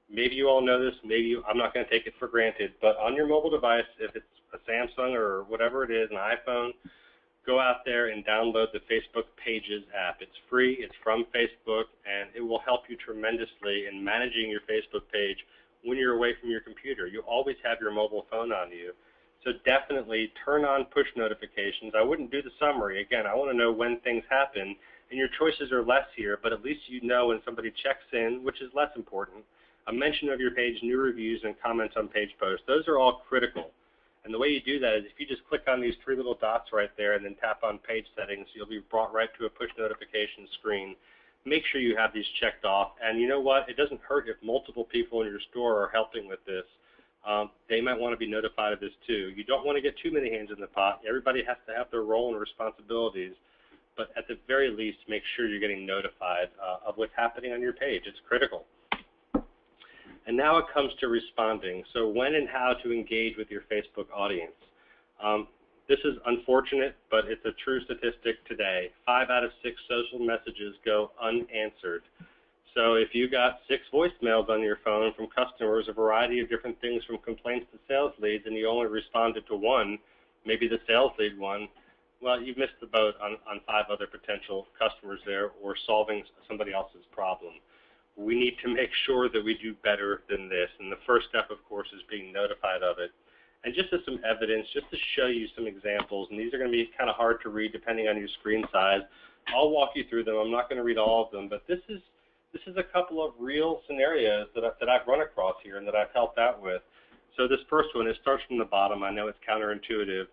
Maybe you all know this, maybe I'm not going to take it for granted, but on your mobile device, if it's a Samsung or whatever it is, an iPhone, go out there and download the Facebook Pages app. It's free, it's from Facebook, and it will help you tremendously in managing your Facebook page when you're away from your computer. You always have your mobile phone on you. So definitely turn on push notifications. I wouldn't do the summary. Again, I want to know when things happen, and your choices are less here, but at least you know when somebody checks in, which is less important. A mention of your page, new reviews, and comments on page posts. Those are all critical. And the way you do that is if you just click on these three little dots right there and then tap on page settings, you'll be brought right to a push notification screen. Make sure you have these checked off. And you know what? It doesn't hurt if multiple people in your store are helping with this. They might want to be notified of this too. You don't want to get too many hands in the pot. Everybody has to have their role and responsibilities. But at the very least, make sure you're getting notified of what's happening on your page. It's critical. And now it comes to responding. So when and how to engage with your Facebook audience. This is unfortunate, but it's a true statistic today. 5 out of 6 social messages go unanswered. So if you got 6 voicemails on your phone from customers, a variety of different things from complaints to sales leads, and you only responded to one, maybe the sales lead one, well, you've missed the boat on 5 other potential customers there or solving somebody else's problem. We need to make sure that we do better than this. And the first step, of course, is being notified of it. And just as some evidence, just to show you some examples, and these are going to be kind of hard to read depending on your screen size. I'll walk you through them. I'm not going to read all of them, but this is a couple of real scenarios that I've run across here and that I've helped out with. So this first one, it starts from the bottom. I know it's counterintuitive,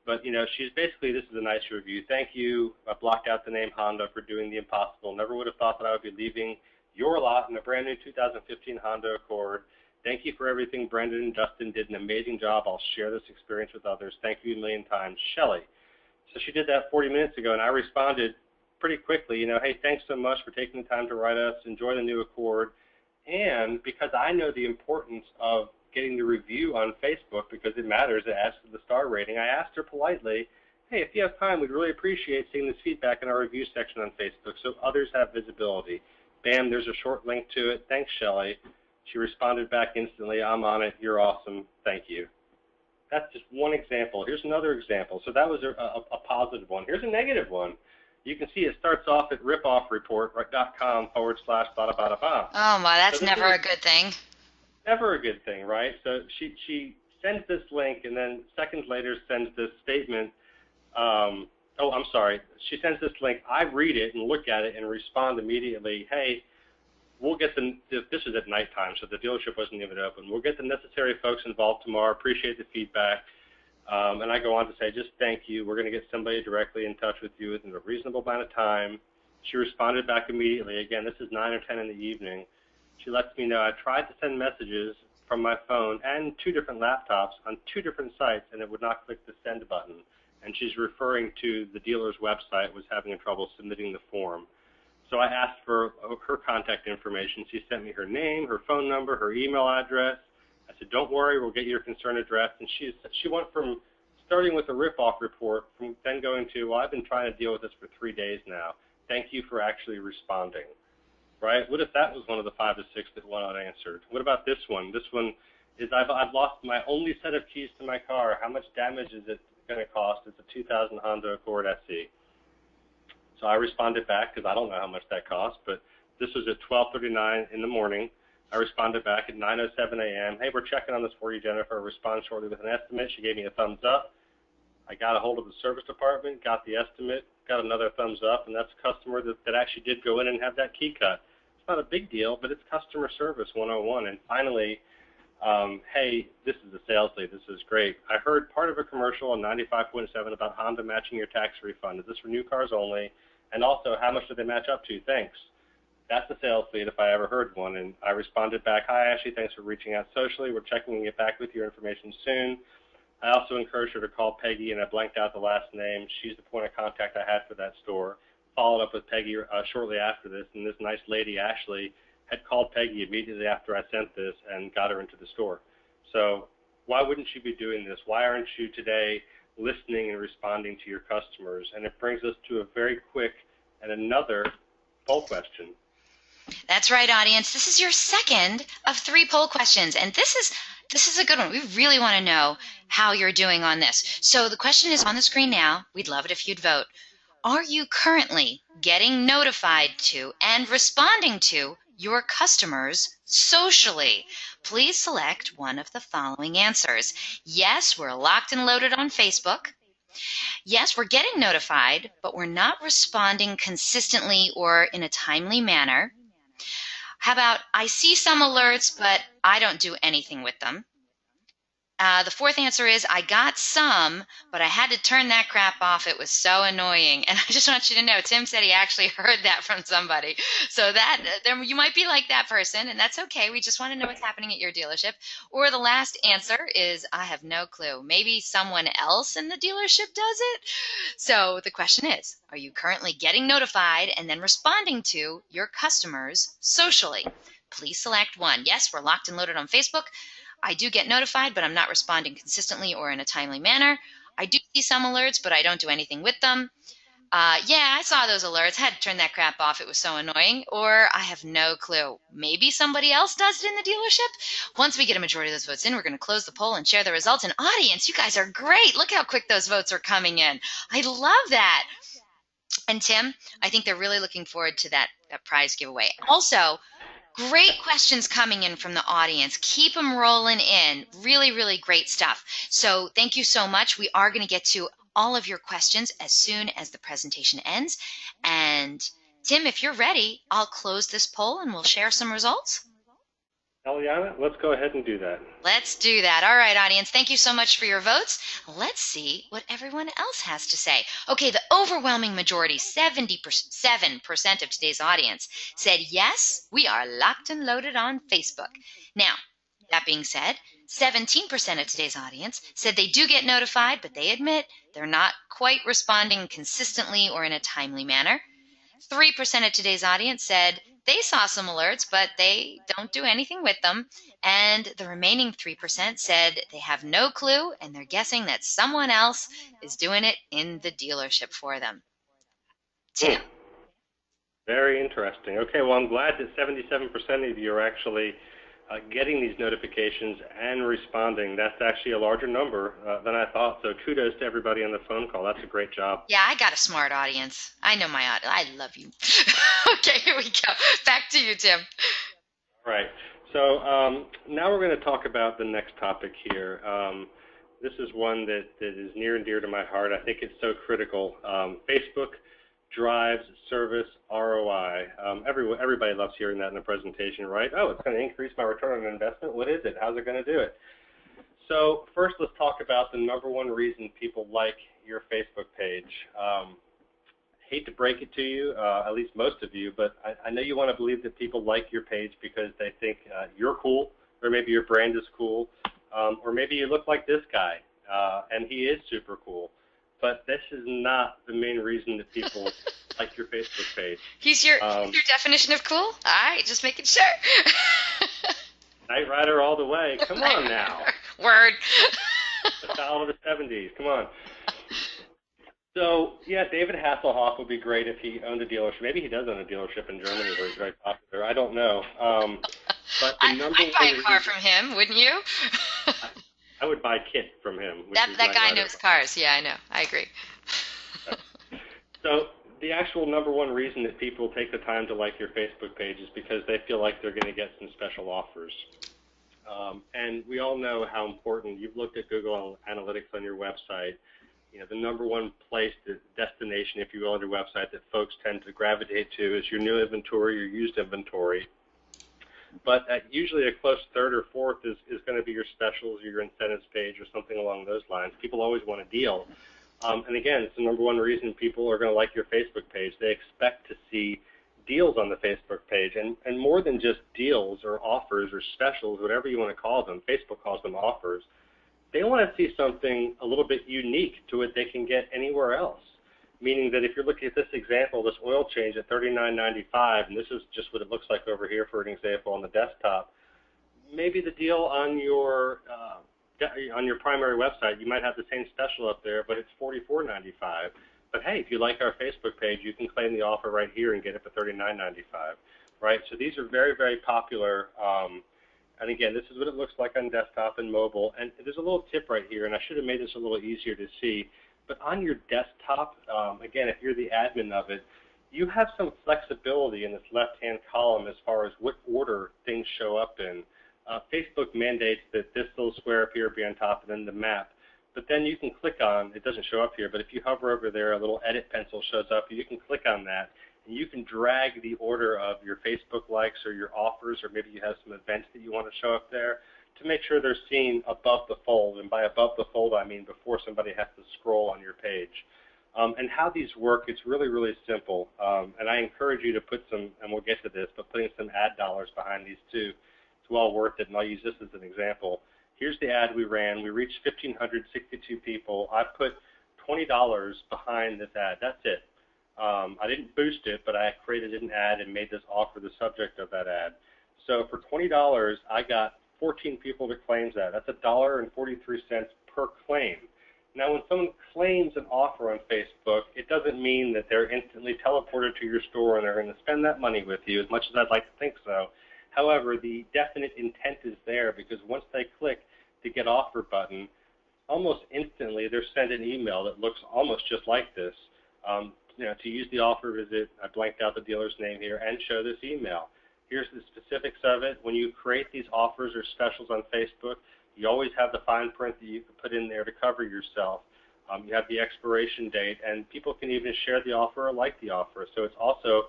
but she's basically, this is a nice review. Thank you. I blocked out the name Honda for doing the impossible. Never would have thought that I would be leaving your lot in a brand new 2015 Honda Accord. Thank you for everything. Brendan and Dustin did an amazing job. I'll share this experience with others. Thank you a million times. Shelley. So she did that 40 minutes ago, and I responded pretty quickly, hey, thanks so much for taking the time to write us. Enjoy the new Accord. And because I know the importance of getting the review on Facebook because it matters, it adds to the star rating, I asked her politely, hey, if you have time, we'd really appreciate seeing this feedback in our review section on Facebook so others have visibility. Bam, there's a short link to it. Thanks, Shelley. She responded back instantly, I'm on it. You're awesome. Thank you. That's just one example. Here's another example. So that was a positive one. Here's a negative one. You can see it starts off at ripoffreport.com/bada-bada-ba. Oh, my, that's never a good thing. Never a good thing, right? So she sends this link and then seconds later sends this statement. oh, I'm sorry. She sends this link. I read it and look at it and respond immediately. Hey, we'll get this is at nighttime, so the dealership wasn't even open. We'll get the necessary folks involved tomorrow. Appreciate the feedback. And I go on to say, just thank you. We're going to get somebody directly in touch with you within a reasonable amount of time. She responded back immediately. Again, this is 9 or 10 in the evening. She lets me know I tried to send messages from my phone and 2 different laptops on 2 different sites, and it would not click the send button. And she's referring to the dealer's website was having trouble submitting the form. So I asked for her contact information. She sent me her name, her phone number, her email address. I said, don't worry, we'll get your concern addressed. And she went from starting with a rip-off report, from then going to, well, I've been trying to deal with this for 3 days now. Thank you for actually responding. Right? What if that was one of the 5 to 6 that went unanswered? What about this one? This one is I've lost my only set of keys to my car. How much damage is it going to cost? It's a 2000 Honda Accord SE. So I responded back because I don't know how much that costs, but this was at 12:39 in the morning. I responded back at 9:07 a.m. Hey, we're checking on this for you, Jennifer. Respond shortly with an estimate. She gave me a thumbs up. I got a hold of the service department, got the estimate, got another thumbs up, and that's a customer that actually did go in and have that key cut. It's not a big deal, but it's customer service 101. And finally, hey, this is a sales lead. This is great. I heard part of a commercial on 95.7 about Honda matching your tax refund. Is this for new cars only? And also, how much do they match up to? Thanks. That's a sales lead if I ever heard one. And I responded back, hi, Ashley, thanks for reaching out socially. We're checking and get back with your information soon. I also encouraged her to call Peggy, and I blanked out the last name. She's the point of contact I had for that store. Followed up with Peggy shortly after this, and this nice lady, Ashley, had called Peggy immediately after I sent this and got her into the store. So why wouldn't you be doing this? Why aren't you today listening and responding to your customers? And it brings us to a very quick and another poll question. That's right, audience. This is your second of 3 poll questions, and this is a good one. We really want to know how you're doing on this. So the question is on the screen now. We'd love it if you'd vote. Are you currently getting notified to and responding to your customers socially? Please select one of the following answers. Yes, we're locked and loaded on Facebook. Yes, we're getting notified, but we're not responding consistently or in a timely manner. How about, I see some alerts, but I don't do anything with them? The 4th answer is, I got some, but I had to turn that crap off. It was so annoying. And I just want you to know, Tim said he actually heard that from somebody. So that you might be like that person, and that's okay. We just want to know what's happening at your dealership. Or the last answer is, I have no clue. Maybe someone else in the dealership does it. So the question is, are you currently getting notified and then responding to your customers socially? Please select one. Yes, we're locked and loaded on Facebook. I do get notified, but I'm not responding consistently or in a timely manner. I do see some alerts, but I don't do anything with them. Yeah, I saw those alerts, had to turn that crap off. It was so annoying. Or I have no clue. Maybe somebody else does it in the dealership. Once we get a majority of those votes in, we're going to close the poll and share the results. And audience, you guys are great. Look how quick those votes are coming in. I love that. And Tim, I think they're really looking forward to that prize giveaway. Also, great questions coming in from the audience. Keep them rolling in. Really, really great stuff. So thank you so much. We are going to get to all of your questions as soon as the presentation ends. And Tim, if you're ready, I'll close this poll and we'll share some results. Eliana, let's go ahead and do that. Let's do that. All right, audience, thank you so much for your votes. Let's see what everyone else has to say. Okay, the overwhelming majority, 77% of today's audience, said yes, we are locked and loaded on Facebook. Now, that being said, 17% of today's audience said they do get notified, but they admit they're not quite responding consistently or in a timely manner. 3% of today's audience said they saw some alerts, but they don't do anything with them. And the remaining 3% said they have no clue, and they're guessing that someone else is doing it in the dealership for them. Tim? Very interesting. Okay, well, I'm glad that 77% of you are actually getting these notifications and responding. That's actually a larger number than I thought. So kudos to everybody on the phone call. That's a great job. Yeah, I got a smart audience. I know my audience. I love you. Okay, here we go. Back to you, Tim. All right. So now we're going to talk about the next topic here. this is one that is near and dear to my heart. I think it's so critical. Facebook drives service ROI. Everybody loves hearing that in a presentation, right? Oh, it's going to increase my return on investment. What is it? How's it going to do it? So first, let's talk about the number one reason people like your Facebook page. Hate to break it to you, at least most of you, but I know you want to believe that people like your page because they think you're cool, or maybe your brand is cool, or maybe you look like this guy, and he is super cool. But this is not the main reason that people like your Facebook page. He's your definition of cool? All right, just making sure. Knight Rider all the way. Come on now. Word. The style of the 70s. Come on. So, yeah, David Hasselhoff would be great if he owned a dealership. Maybe he does own a dealership in Germany where he's very popular. I don't know. But the number I'd buy a car from him, wouldn't you? I would buy Kit from him. That guy knows cars. Yeah, I know. I agree. So the actual number one reason that people take the time to like your Facebook page is because they feel like they're going to get some special offers. And we all know how important, you've looked at Google Analytics on your website. You know, the number one place, the destination, if you will, on your website that folks tend to gravitate to is your new inventory, your used inventory. But usually a close third or fourth is going to be your specials or your incentives page or something along those lines. People always want a deal. And again, it's the number one reason people are going to like your Facebook page. They expect to see deals on the Facebook page. And more than just deals or offers or specials, whatever you want to call them, Facebook calls them offers. They want to see something a little bit unique to what they can get anywhere else. Meaning that if you're looking at this example, this oil change at $39.95, and this is just what it looks like over here for an example on the desktop, maybe the deal on your primary website, you might have the same special up there, but it's $44.95. But hey, if you like our Facebook page, you can claim the offer right here and get it for $39.95, right? So these are very, very popular. And again, this is what it looks like on desktop and mobile. And there's a little tip right here, and I should have made this a little easier to see. But on your desktop, again, if you're the admin of it, you have some flexibility in this left-hand column as far as what order things show up in. Facebook mandates that this little square up here be on top and then the map. But then you can click on, it doesn't show up here, but if you hover over there, a little edit pencil shows up. You can click on that, and you can drag the order of your Facebook likes or your offers, or maybe you have some events that you want to show up there, to make sure they're seen above the fold. And by above the fold, I mean before somebody has to scroll on your page. And how these work, it's really, really simple. And I encourage you to put some, and we'll get to this, but putting some ad dollars behind these too, it's well worth it. And I'll use this as an example. Here's the ad we ran. We reached 1,562 people. I put $20 behind this ad. That's it. I didn't boost it, but I created an ad and made this offer the subject of that ad. So for $20, I got 14 people that claims that. That's $1.43 per claim. Now, when someone claims an offer on Facebook, it doesn't mean that they're instantly teleported to your store and they're going to spend that money with you, as much as I'd like to think so. However, the definite intent is there because once they click the Get Offer button, almost instantly they're sent an email that looks almost just like this. To use the offer visit, I blanked out the dealer's name here, and show this email. Here's the specifics of it. When you create these offers or specials on Facebook, you always have the fine print that you can put in there to cover yourself. You have the expiration date, and people can even share the offer or like the offer. So it's also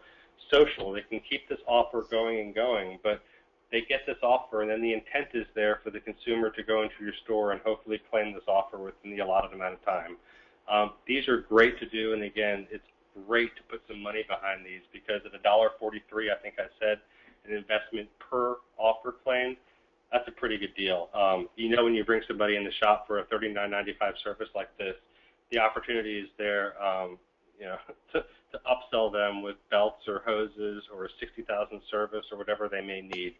social. They can keep this offer going and going, but they get this offer, and then the intent is there for the consumer to go into your store and hopefully claim this offer within the allotted amount of time. These are great to do, and again, it's great to put some money behind these because at $1.43, I think I said, an investment per offer claim, that's a pretty good deal. When you bring somebody in the shop for a $39.95 service like this, the opportunity is there, to upsell them with belts or hoses or a 60,000 service or whatever they may need.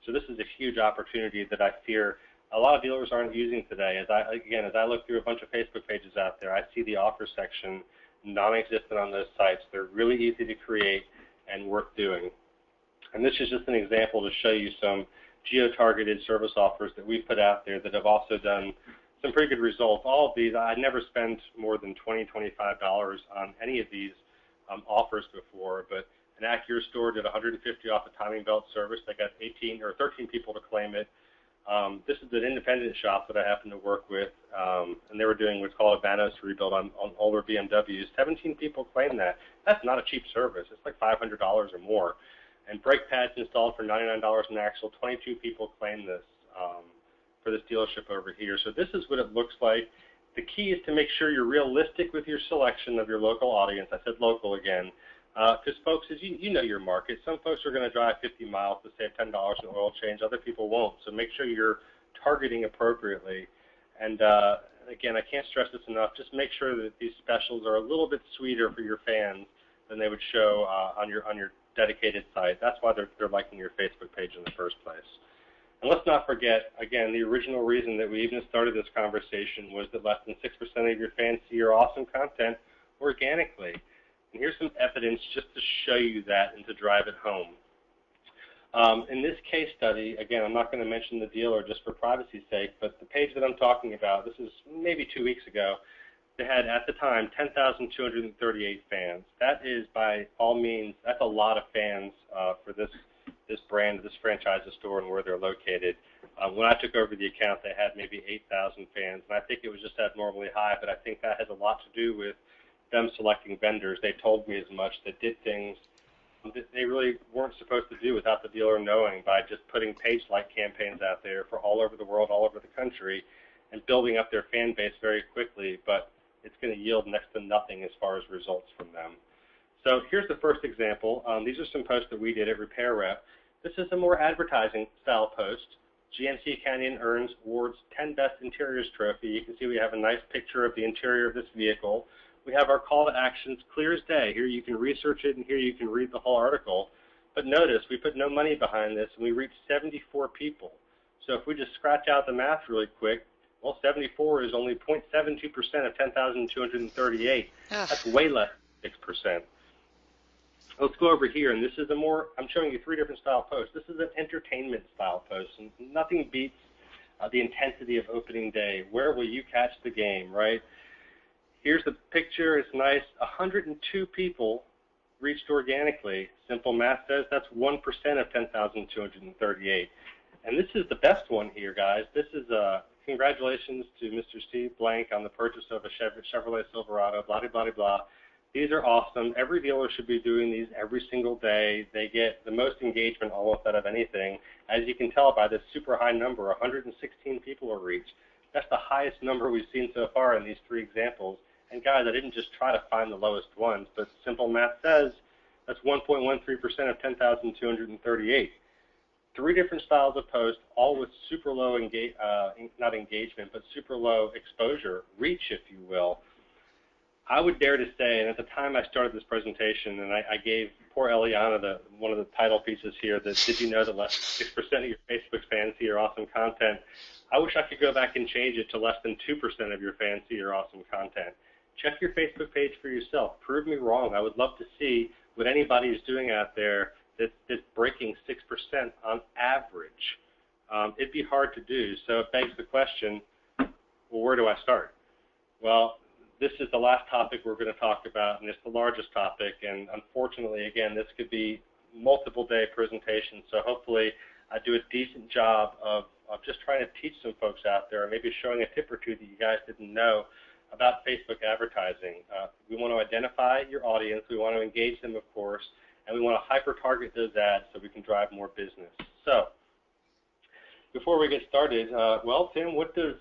So this is a huge opportunity that I fear a lot of dealers aren't using today. As I look through a bunch of Facebook pages out there, I see the offer section non-existent on those sites. They're really easy to create and worth doing. And this is just an example to show you some geo-targeted service offers that we've put out there that have also done some pretty good results. All of these, I never spent more than $20, $25 on any of these offers before, but an Acura store did $150 off a timing belt service. They got 13 people to claim it. This is an independent shop that I happen to work with, and they were doing what's called a Vanos rebuild on older BMWs. 17 people claimed that. That's not a cheap service. It's like $500 or more. And brake pads installed for $99 an axle. 22 people claimed this for this dealership over here. So this is what it looks like. The key is to make sure you're realistic with your selection of your local audience. I said local again. Because folks, as you know your market, some folks are going to drive 50 miles to save $10 in oil change. Other people won't. So make sure you're targeting appropriately. And again, I can't stress this enough. Just make sure that these specials are a little bit sweeter for your fans than they would show on your dedicated site. That's why they're liking your Facebook page in the first place. And let's not forget, again, the original reason that we even started this conversation was that less than 6% of your fans see your awesome content organically. And here's some evidence just to show you that and to drive it home. In this case study, again, I'm not going to mention the dealer just for privacy's sake, but the page that I'm talking about, this is maybe 2 weeks ago, they had, at the time, 10,238 fans. That is, by all means, that's a lot of fans for this brand, this franchise store, and where they're located. When I took over the account, they had maybe 8,000 fans, and I think it was just abnormally high, but I think that has a lot to do with them selecting vendors. They told me as much, that did things that they really weren't supposed to do without the dealer knowing, by just putting page-like campaigns out there for all over the world, all over the country, and building up their fan base very quickly, but it's going to yield next to nothing as far as results from them. So here's the first example. These are some posts that we did at Repair Rep. This is a more advertising style post. GMC Canyon earns Ward's 10 Best Interiors trophy. You can see we have a nice picture of the interior of this vehicle. We have our call to actions clear as day. Here you can research it, and here you can read the whole article. But notice, we put no money behind this, and we reached 74 people. So if we just scratch out the math really quick, well, 74 is only 0.72% of 10,238. That's way less than 6%. Let's go over here, and this is I'm showing you 3 different style posts. This is an entertainment style post, and nothing beats the intensity of opening day. Where will you catch the game, right? Here's the picture. It's nice. 102 people reached organically. Simple math says that's 1% of 10,238. And this is the best one here, guys. This is congratulations to Mr. Steve Blank on the purchase of a Chevrolet Silverado, blah, blah, blah, blah. These are awesome. Every dealer should be doing these every single day. They get the most engagement almost out of anything. As you can tell by this super high number, 116 people are reached. That's the highest number we've seen so far in these 3 examples. And guys, I didn't just try to find the lowest ones, but simple math says that's 1.13% of 10,238. 3 different styles of post, all with super low not engagement, but super low exposure, reach, if you will. I would dare to say, and at the time I started this presentation, and I gave poor Eliana one of the title pieces here, that did you know that less than 6% of your Facebook fans see your awesome content? I wish I could go back and change it to less than 2% of your fans see your awesome content. Check your Facebook page for yourself. Prove me wrong. I would love to see what anybody is doing out there that's breaking 6% on average. It'd be hard to do, so it begs the question, well, where do I start? Well, this is the last topic we're going to talk about, and it's the largest topic, and unfortunately, again, this could be multiple-day presentations, so hopefully I do a decent job of just trying to teach some folks out there, or maybe showing a tip or two that you guys didn't know about Facebook advertising. We want to identify your audience, we want to engage them, of course, and we want to hyper-target those ads so we can drive more business. So, before we get started, well, Tim, what does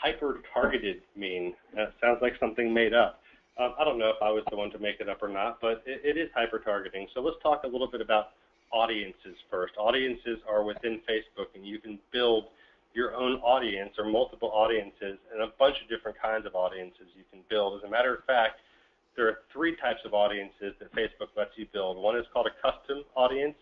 hyper-targeted mean? That sounds like something made up. I don't know if I was the one to make it up or not, but it is hyper-targeting. So let's talk a little bit about audiences first. Audiences are within Facebook, and you can build your own audience or multiple audiences and a bunch of different kinds of audiences you can build. As a matter of fact, there are 3 types of audiences that Facebook lets you build. One is called a custom audience,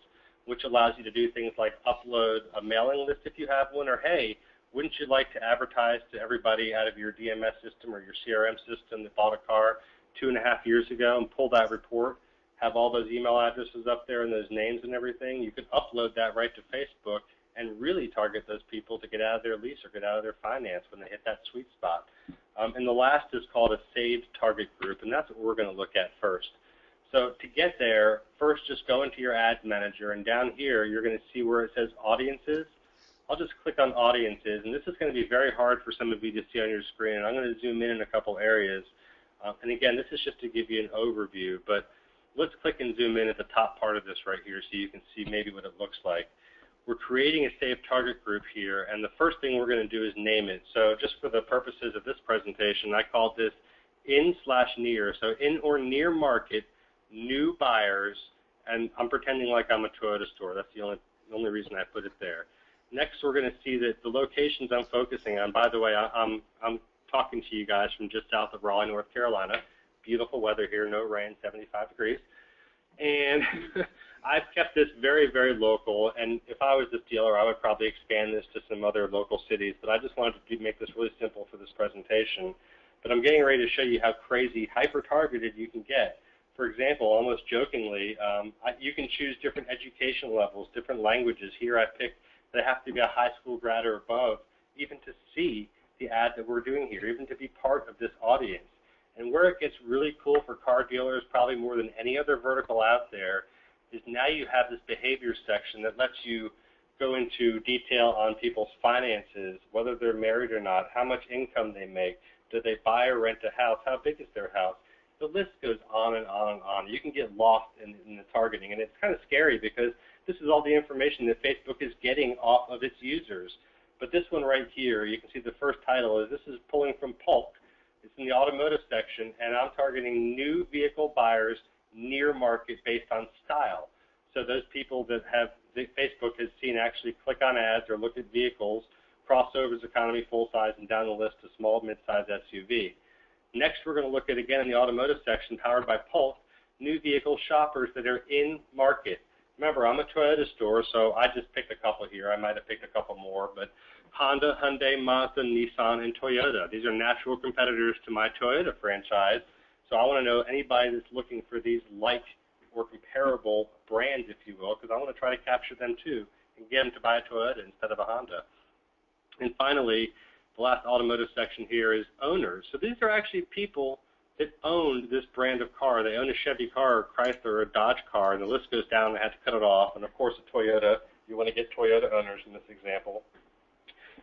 which allows you to do things like upload a mailing list if you have one, or hey, wouldn't you like to advertise to everybody out of your DMS system or your CRM system that bought a car 2.5 years ago and pull that report, have all those email addresses up there and those names and everything? You could upload that right to Facebook and really target those people to get out of their lease or get out of their finance when they hit that sweet spot. And the last is called a saved target group, and that's what we're going to look at first. So to get there, first just go into your ads manager, and down here you're going to see where it says audiences. I'll just click on audiences, and this is going to be very hard for some of you to see on your screen, and I'm going to zoom in a couple areas. And again, this is just to give you an overview, but let's click and zoom in at the top part of this right here so you can see maybe what it looks like. We're creating a saved target group here, and the first thing we're going to do is name it. So just for the purposes of this presentation, I called this in/near, so in or near market, new buyers, and I'm pretending like I'm a Toyota store. That's the only reason I put it there. Next, we're going to see that the locations I'm focusing on, by the way, I'm talking to you guys from just south of Raleigh, North Carolina. Beautiful weather here, no rain, 75 degrees. And I've kept this very, very local, and if I was this dealer, I would probably expand this to some other local cities, but I just wanted to make this really simple for this presentation. But I'm getting ready to show you how crazy hyper-targeted you can get. For example, almost jokingly, you can choose different education levels, different languages. Here I picked that I have to be a high school grad or above, even to see the ad that we're doing here, even to be part of this audience. And where it gets really cool for car dealers, probably more than any other vertical out there, is now you have this behavior section that lets you go into detail on people's finances, whether they're married or not, how much income they make, do they buy or rent a house, how big is their house. The list goes on and on and on. You can get lost in the targeting, and it's kind of scary because this is all the information that Facebook is getting off of its users. But this one right here, you can see the first title is, this is pulling from Polk. It's in the automotive section, and I'm targeting new vehicle buyers near market based on style. So those people that Facebook has seen actually click on ads or look at vehicles, crossovers, economy, full size, and down the list to small, mid-size SUV. Next, we're going to look at, again, in the automotive section, powered by Polk, new vehicle shoppers that are in market. Remember, I'm a Toyota store, so I just picked a couple here. I might have picked a couple more, but Honda, Hyundai, Mazda, Nissan, and Toyota. These are natural competitors to my Toyota franchise. So I want to know anybody that's looking for these like or comparable brands, if you will, because I want to try to capture them too and get them to buy a Toyota instead of a Honda. And finally, the last automotive section here is owners. So these are actually people that owned this brand of car. They own a Chevy car, or Chrysler, or a Dodge car, and the list goes down. I had to cut it off. And of course, a Toyota. You want to get Toyota owners in this example.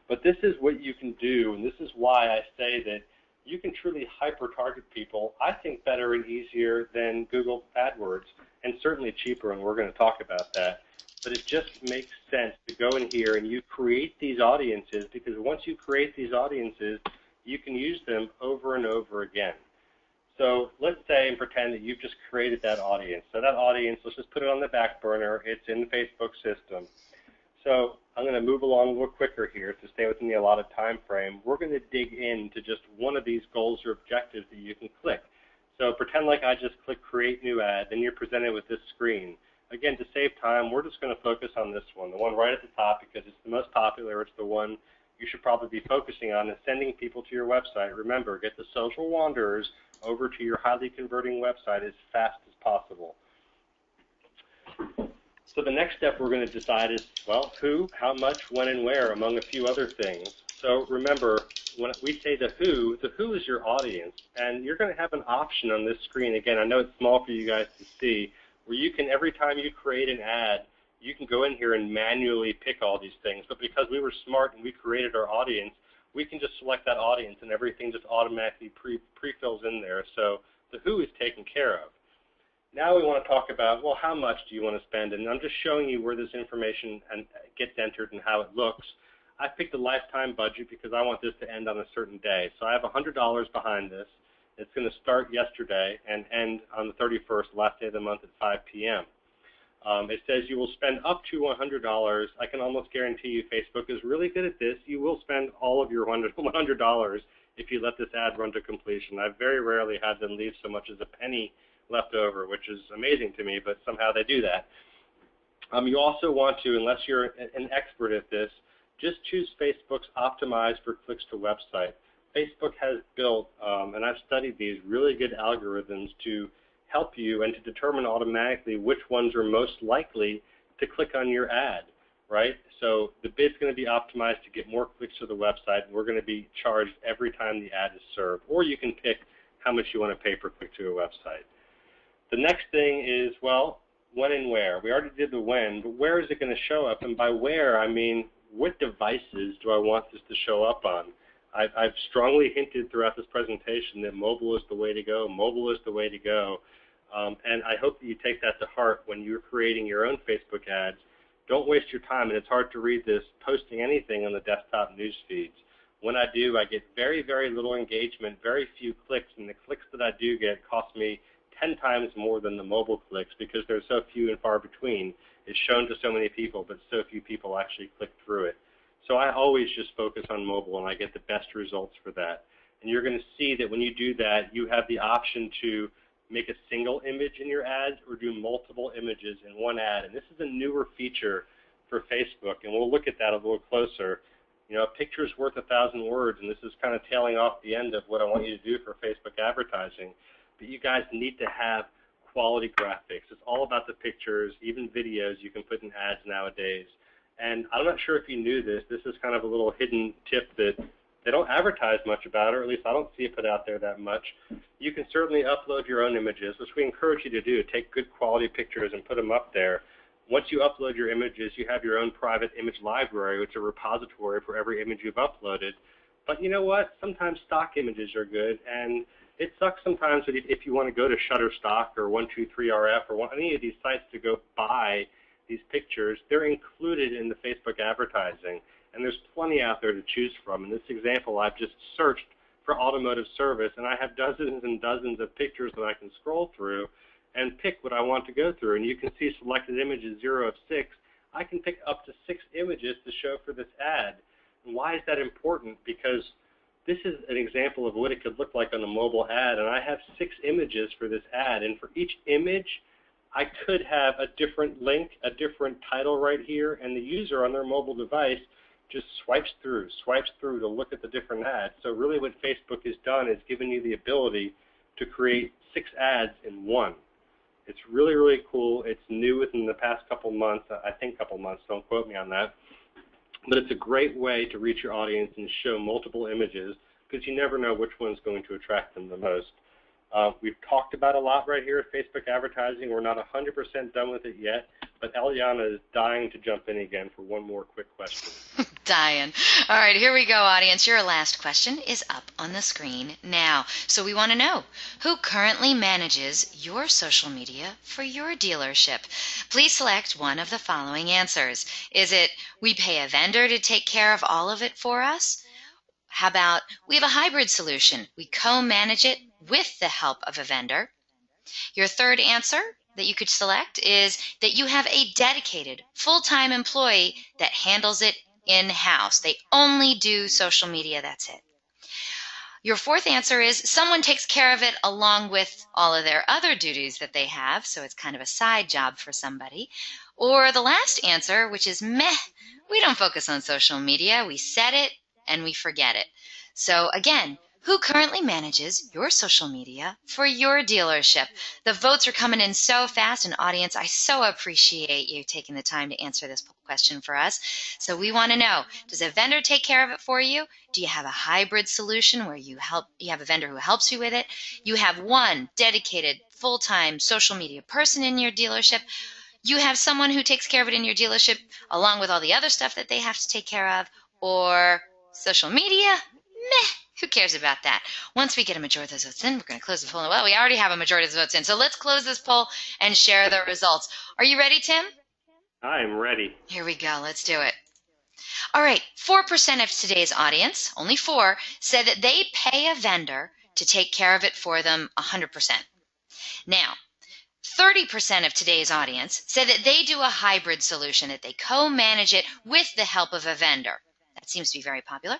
But this is what you can do, and this is why I say that you can truly hyper-target people, I think, better and easier than Google AdWords, and certainly cheaper, and we're going to talk about that. But it just makes sense to go in here and you create these audiences, because once you create these audiences, you can use them over and over again. So let's say and pretend that you've just created that audience. So that audience, let's just put it on the back burner. It's in the Facebook system. So I'm going to move along a little quicker here to stay within the allotted time frame. We're going to dig into just one of these goals or objectives that you can click. So pretend like I just click Create New Ad, then you're presented with this screen. Again, to save time, we're just going to focus on this one, the one right at the top, because it's the most popular. It's the one you should probably be focusing on, and sending people to your website. Remember, get the social wanderers over to your highly converting website as fast as possible. So the next step we're going to decide is, well, who, how much, when, and where, among a few other things. So remember, when we say the who is your audience, and you're going to have an option on this screen. Again, I know it's small for you guys to see, where you can, every time you create an ad, you can go in here and manually pick all these things. But because we were smart and we created our audience, we can just select that audience and everything just automatically pre-fills in there. So the who is taken care of. Now we want to talk about, well, how much do you want to spend? And I'm just showing you where this information gets entered and how it looks. I picked a lifetime budget because I want this to end on a certain day. So I have $100 behind this. It's going to start yesterday and end on the 31st, last day of the month at 5 p.m. It says you will spend up to $100. I can almost guarantee you Facebook is really good at this. You will spend all of your $100 if you let this ad run to completion. I've very rarely had them leave so much as a penny left over, which is amazing to me, but somehow they do that. You also want to, unless you're an expert at this, just choose Facebook's Optimize for Clicks to Website. Facebook has built, and I've studied these, really good algorithms to help you and to determine automatically which ones are most likely to click on your ad, right? So the bid's going to be optimized to get more clicks to the website, and we're going to be charged every time the ad is served. Or you can pick how much you want to pay per click to a website. The next thing is, well, when and where. We already did the when, but where is it going to show up? And by where, I mean what devices do I want this to show up on? I've strongly hinted throughout this presentation that mobile is the way to go. Mobile is the way to go. And I hope that you take that to heart when you're creating your own Facebook ads. Don't waste your time, and it's hard to read this, posting anything on the desktop news feeds. When I do, I get very, very little engagement, very few clicks, and the clicks that I do get cost me 10 times more than the mobile clicks because they're so few and far between. It's shown to so many people, but so few people actually click through it. So I always just focus on mobile, and I get the best results for that. And you're going to see that when you do that, you have the option to make a single image in your ads or do multiple images in one ad. And this is a newer feature for Facebook, and we'll look at that a little closer. You know, a picture is worth 1,000 words, and this is kind of tailing off the end of what I want you to do for Facebook advertising. But you guys need to have quality graphics. It's all about the pictures, even videos you can put in ads nowadays. And I'm not sure if you knew this. This is kind of a little hidden tip that they don't advertise much about, or at least I don't see it put out there that much. You can certainly upload your own images, which we encourage you to do. Take good quality pictures and put them up there. Once you upload your images, you have your own private image library, which is a repository for every image you've uploaded. But you know what? Sometimes stock images are good, and it sucks sometimes if you want to go to Shutterstock or 123RF or any of these sites to go buy these pictures. They're included in the Facebook advertising, and there's plenty out there to choose from. In this example, I've just searched for automotive service, and I have dozens and dozens of pictures that I can scroll through and pick what I want to go through. And you can see selected images 0 of 6. I can pick up to 6 images to show for this ad. And why is that important? Because this is an example of what it could look like on a mobile ad, and I have 6 images for this ad, and for each image, I could have a different link, a different title right here, and the user on their mobile device just swipes through to look at the different ads. So really what Facebook has done is given you the ability to create 6 ads in one. It's really, really cool. It's new within the past couple months, I think couple months, don't quote me on that. But it's a great way to reach your audience and show multiple images because you never know which one's going to attract them the most. We've talked about a lot right here at Facebook advertising. We're not 100% done with it yet, but Eliana is dying to jump in again for one more quick question. Dying. All right, here we go, audience. Your last question is up on the screen now. So we want to know, who currently manages your social media for your dealership? Please select one of the following answers. Is it, we pay a vendor to take care of all of it for us? How about, we have a hybrid solution. We co-manage it with the help of a vendor. Your third answer that you could select is that you have a dedicated full-time employee that handles it in-house. They only do social media, that's it. Your fourth answer is someone takes care of it along with all of their other duties that they have, so it's kind of a side job for somebody. Or the last answer, which is meh, we don't focus on social media, we set it and we forget it. So again, who currently manages your social media for your dealership? The votes are coming in so fast, and audience, I so appreciate you taking the time to answer this question for us. So we want to know, does a vendor take care of it for you? Do you have a hybrid solution where you have a vendor who helps you with it? You have one dedicated full-time social media person in your dealership. You have someone who takes care of it in your dealership along with all the other stuff that they have to take care of, or social media? Meh. Who cares about that? Once we get a majority of those votes in, we're going to close the poll. Well, we already have a majority of the votes in, so let's close this poll and share the results. Are you ready, Tim? I am ready. Here we go. Let's do it. All right. 4% of today's audience, only 4, said that they pay a vendor to take care of it for them 100%. Now, 30% of today's audience said that they do a hybrid solution, that they co-manage it with the help of a vendor. That seems to be very popular.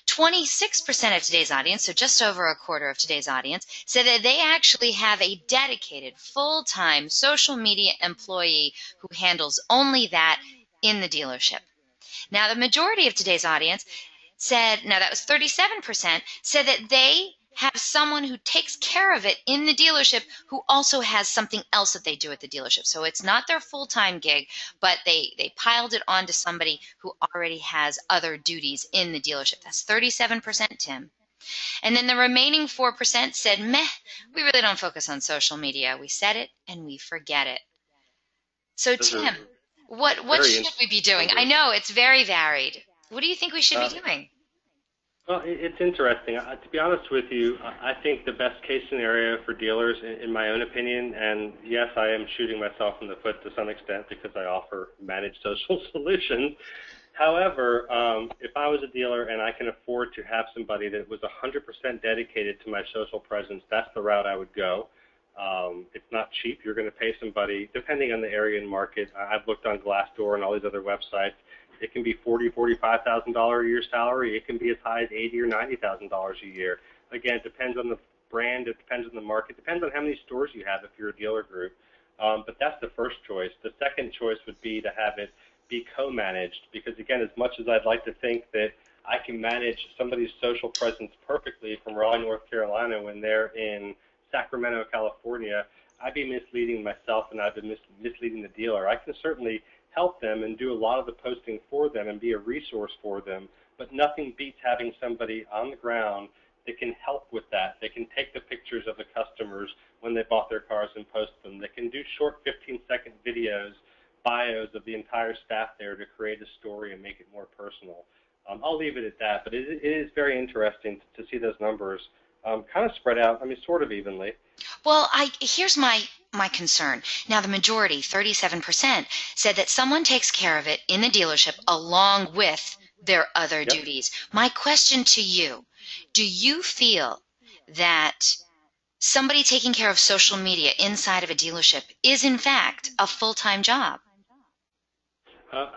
26% of today's audience, so just over a quarter of today's audience, said that they actually have a dedicated full-time social media employee who handles only that in the dealership. Now, the majority of today's audience said, now that was 37%, said that they have someone who takes care of it in the dealership who also has something else that they do at the dealership. So it's not their full-time gig, but they piled it onto somebody who already has other duties in the dealership. That's 37%, Tim. And then the remaining 4% said, meh, we really don't focus on social media. We set it and we forget it. So, Tim, What Very should we be doing? I interesting. know it's very varied. What do you think we should be doing? Well, it's interesting. To be honest with you, I think the best case scenario for dealers, in my own opinion, and yes, I am shooting myself in the foot to some extent because I offer managed social solutions. However, if I was a dealer and I can afford to have somebody that was 100% dedicated to my social presence, that's the route I would go. It's not cheap. You're going to pay somebody, depending on the area and market. I've looked on Glassdoor and all these other websites. It can be $40,000 a year salary. It can be as high as $80,000 or $90,000 a year. Again, it depends on the brand. It depends on the market. It depends on how many stores you have if you're a dealer group. But that's the first choice. The second choice would be to have it be co-managed because, again, as much as I'd like to think that I can manage somebody's social presence perfectly from Raleigh, North Carolina when they're in Sacramento, California, I'd be misleading myself and I'd be misleading the dealer. I can certainly help them and do a lot of the posting for them and be a resource for them, but nothing beats having somebody on the ground that can help with that. They can take the pictures of the customers when they bought their cars and post them. They can do short 15-second videos, bios of the entire staff there to create a story and make it more personal. I'll leave it at that, but it is very interesting to see those numbers kind of spread out, sort of evenly. Well, here's my concern. Now, the majority, 37%, said that someone takes care of it in the dealership along with their other duties. My question to you, do you feel that somebody taking care of social media inside of a dealership is, in fact, a full-time job?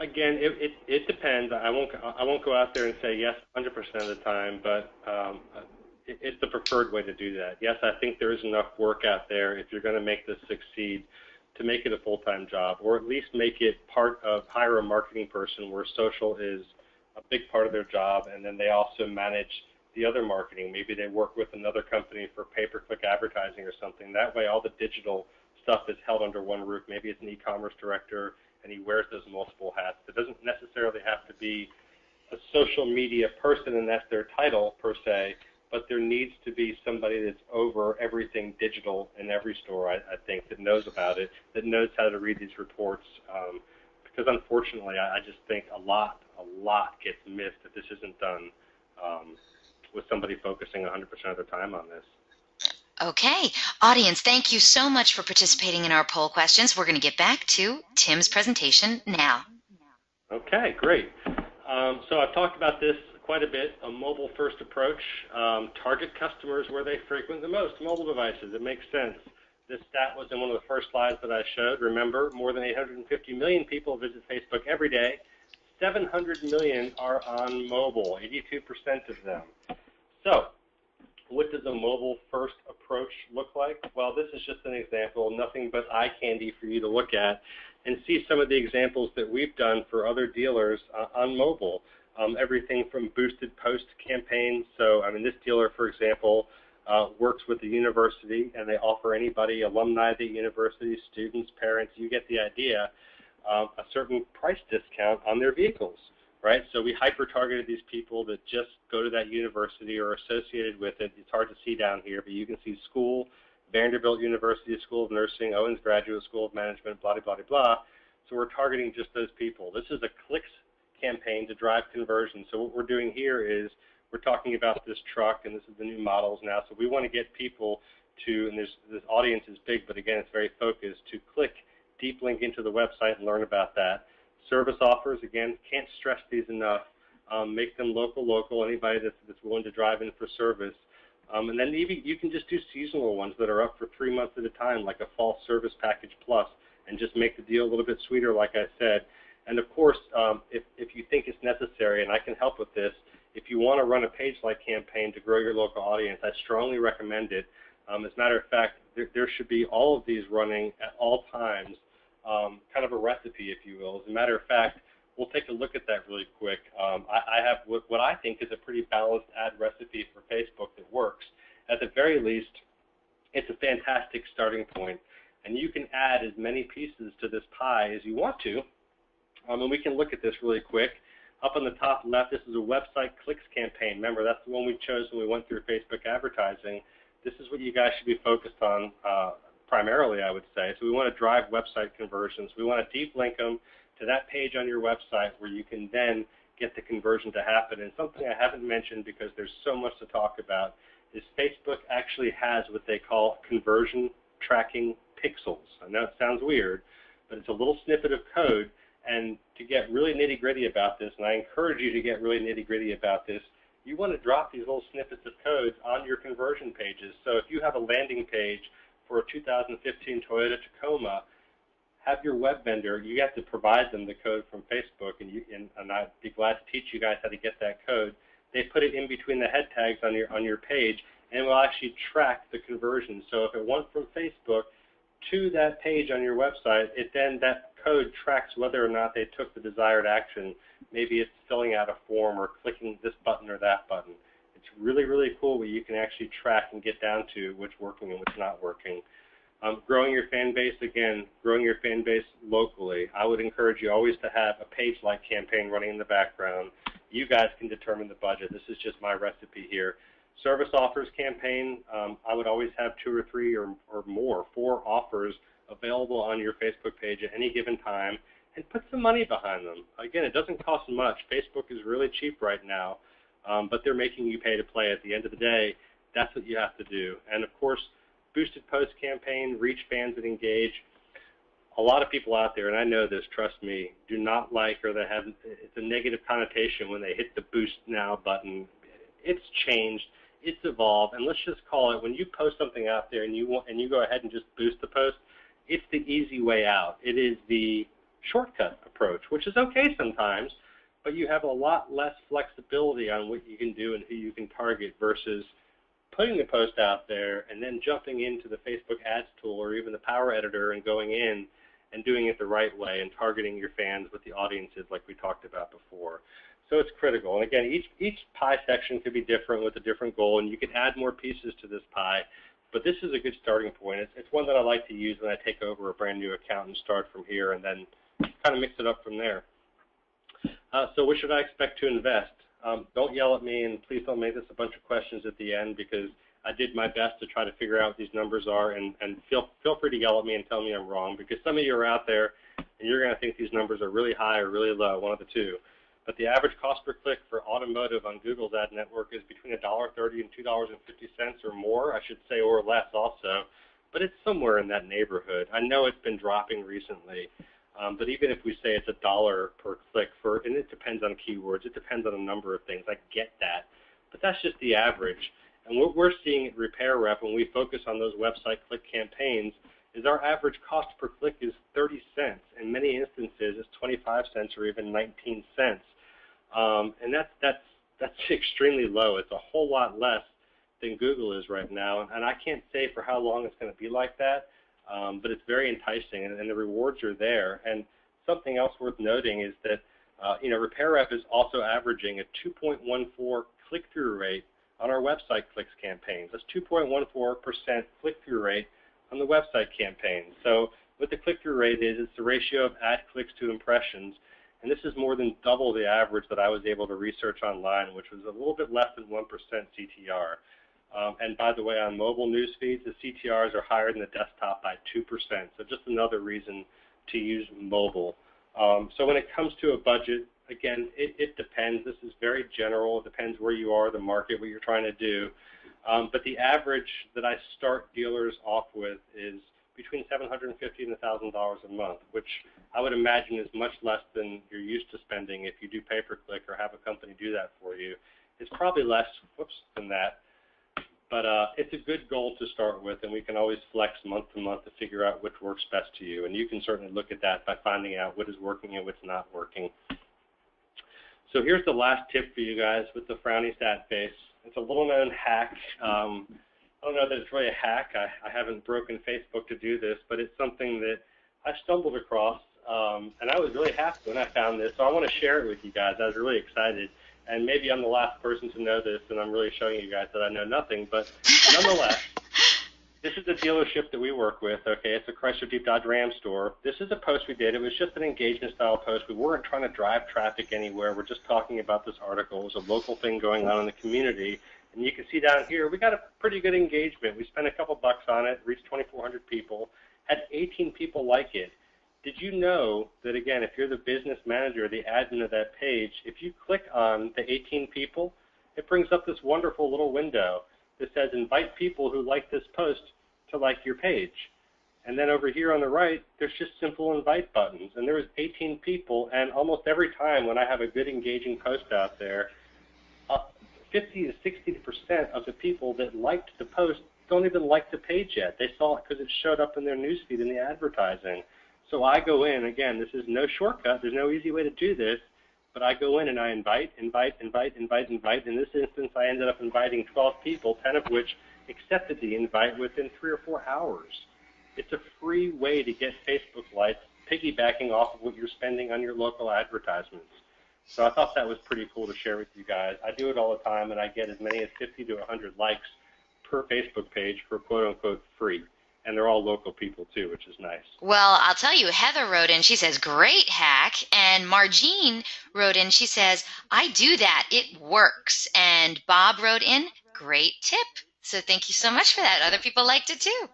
Again, it depends. I won't go out there and say yes 100% of the time, but it's the preferred way to do that. Yes, I think there is enough work out there if you're going to make this succeed to make it a full-time job, or at least make it hire a marketing person where social is a big part of their job, and then they also manage the other marketing. Maybe they work with another company for pay-per-click advertising or something. That way all the digital stuff is held under one roof. Maybe it's an e-commerce director, and he wears those multiple hats. It doesn't necessarily have to be a social media person, and that's their title per se, but there needs to be somebody that's over everything digital in every store, I think, that knows about it, that knows how to read these reports, because unfortunately, I just think a lot gets missed if this isn't done with somebody focusing 100% of their time on this. Okay. Audience, thank you so much for participating in our poll questions. We're going to get back to Tim's presentation now. Okay, great. So I've talked about this quite a bit, a mobile-first approach. Target customers where they frequent the most, mobile devices. It makes sense. This stat was in one of the first slides that I showed. Remember, more than 850 million people visit Facebook every day. 700 million are on mobile, 82% of them. So what does a mobile-first approach look like? Well, this is just an example, nothing but eye candy for you to look at and see some of the examples that we've done for other dealers on mobile. Everything from boosted post campaigns. So, this dealer, for example, works with the university, and they offer anybody, alumni of the university, students, parents, you get the idea, a certain price discount on their vehicles, right? So we hyper-targeted these people that just go to that university or associated with it. It's hard to see down here, but you can see school, Vanderbilt University School of Nursing, Owens Graduate School of Management, blah, blah, blah, blah. So we're targeting just those people. This is a clicks campaign to drive conversion. So what we're doing here is we're talking about this truck, and this is the new models now. So we want to get people to, and this audience is big, but again, it's very focused, to click deep link into the website and learn about that. Service offers, again, can't stress these enough. Make them local, anybody that's willing to drive in for service. And then maybe you can just do seasonal ones that are up for 3 months at a time, like a fall service package plus, and just make the deal a little bit sweeter, like I said. And of course, if you think it's necessary, and I can help with this, if you want to run a page-like campaign to grow your local audience, I strongly recommend it. As a matter of fact, there should be all of these running at all times, kind of a recipe, if you will. As a matter of fact, we'll take a look at that really quick. I have what I think is a pretty balanced ad recipe for Facebook that works. At the very least, it's a fantastic starting point, and you can add as many pieces to this pie as you want to. And we can look at this really quick. Up on the top left, this is a website clicks campaign. Remember, that's the one we chose when we went through Facebook advertising. This is what you guys should be focused on primarily, I would say. So we want to drive website conversions. We want to deep link them to that page on your website where you can then get the conversion to happen. And something I haven't mentioned because there's so much to talk about is Facebook actually has what they call conversion tracking pixels. I know it sounds weird, but it's a little snippet of code. And to get really nitty-gritty about this, and I encourage you to get really nitty-gritty about this, you want to drop these little snippets of code on your conversion pages. So if you have a landing page for a 2015 Toyota Tacoma, have your web vendor, you have to provide them the code from Facebook, and I'd be glad to teach you guys how to get that code. They put it in between the head tags on your page, and it will actually track the conversion. So if it went from Facebook to that page on your website, then that code tracks whether or not they took the desired action. Maybe it's filling out a form or clicking this button or that button. It's really, really cool where you can actually track and get down to what's working and what's not working. Growing your fan base, again, growing your fan base locally. I would encourage you always to have a page-like campaign running in the background. You guys can determine the budget. This is just my recipe here. Service offers campaign, I would always have 2 or 3 or more, 4 offers available on your Facebook page at any given time, and put some money behind them. Again, it doesn't cost much. Facebook is really cheap right now, but they're making you pay to play. At the end of the day, that's what you have to do. And of course, boosted post campaign, reach fans that engage. A lot of people out there, and I know this, trust me, do not like, or they have, it's a negative connotation when they hit the boost now button. It's changed, it's evolved, and let's just call it, when you post something out there and you go ahead and just boost the post, it's the easy way out. It is the shortcut approach, which is okay sometimes, but you have a lot less flexibility on what you can do and who you can target versus putting the post out there and then jumping into the Facebook ads tool or even the Power Editor and going in and doing it the right way and targeting your fans with the audiences like we talked about before. So it's critical. And again, each pie section could be different with a different goal, and you can add more pieces to this pie. But this is a good starting point. It's one that I like to use when I take over a brand new account and start from here and then kind of mix it up from there. So what should I expect to invest? Don't yell at me, and please don't make this a bunch of questions at the end, because I did my best to try to figure out what these numbers are, and feel free to yell at me and tell me I'm wrong, because some of you are out there and you're going to think these numbers are really high or really low, one of the two. But the average cost per click for automotive on Google's ad network is between $1.30 and $2.50 or more, I should say, or less also. But it's somewhere in that neighborhood. I know it's been dropping recently, but even if we say it's $1 per click, and it depends on keywords, it depends on a number of things. I get that, but that's just the average. And what we're seeing at Repair Rep when we focus on those website click campaigns is our average cost per click is 30 cents. In many instances, it's 25 cents or even 19 cents. And that's extremely low. It's a whole lot less than Google is right now. And I can't say for how long it's going to be like that, but it's very enticing, and the rewards are there. And something else worth noting is that Repair Rep is also averaging a 2.14 click-through rate on our website clicks campaigns. That's 2.14% click-through rate on the website campaign. So what the click-through rate is, it's the ratio of ad clicks to impressions, and this is more than double the average that I was able to research online, which was a little bit less than 1% CTR. And by the way, on mobile news feeds, the CTRs are higher than the desktop by 2%, so just another reason to use mobile. So when it comes to a budget, again, it depends. This is very general. It depends where you are, the market, what you're trying to do. But the average that I start dealers off with is between $750 and $1,000 a month, which I would imagine is much less than you're used to spending if you do pay-per-click or have a company do that for you. It's probably less, than that. But it's a good goal to start with, and we can always flex month to month to figure out which works best to you. And you can certainly look at that by finding out what is working and what's not working. So here's the last tip for you guys with the frowny stat face. It's a little-known hack. I don't know that it's really a hack. I haven't broken Facebook to do this, but it's something that I stumbled across, and I was really happy when I found this. So I want to share it with you guys. I was really excited. And maybe I'm the last person to know this, and I'm really showing you guys that I know nothing. But nonetheless, this is a dealership that we work with, okay? It's a Chrysler Jeep Dodge Ram store. This is a post we did. It was just an engagement-style post. We weren't trying to drive traffic anywhere. We're just talking about this article. It was a local thing going on in the community. And you can see down here, we got a pretty good engagement. We spent a couple bucks on it, reached 2,400 people, had 18 people like it. did you know that, again, if you're the business manager or the admin of that page, if you click on the 18 people, it brings up this wonderful little window that says invite people who like this post to like your page. And then over here on the right, there's just simple invite buttons. And there's 18 people, and almost every time when I have a good engaging post out there, 50 to 60% of the people that liked the post don't even like the page yet. They saw it because it showed up in their newsfeed in the advertising. So I go in, again, this is no shortcut. There's no easy way to do this, but I go in and I invite. In this instance, I ended up inviting 12 people, 10 of which accepted the invite within 3 or 4 hours. It's a free way to get Facebook likes, piggybacking off of what you're spending on your local advertisements. So I thought that was pretty cool to share with you guys. I do it all the time, and I get as many as 50 to 100 likes per Facebook page for quote-unquote free. And they're all local people, too, which is nice. Well, I'll tell you, Heather wrote in, she says, great hack. And Margene wrote in, she says, I do that. It works. And Bob wrote in, great tip. So thank you so much for that. Other people liked it, too.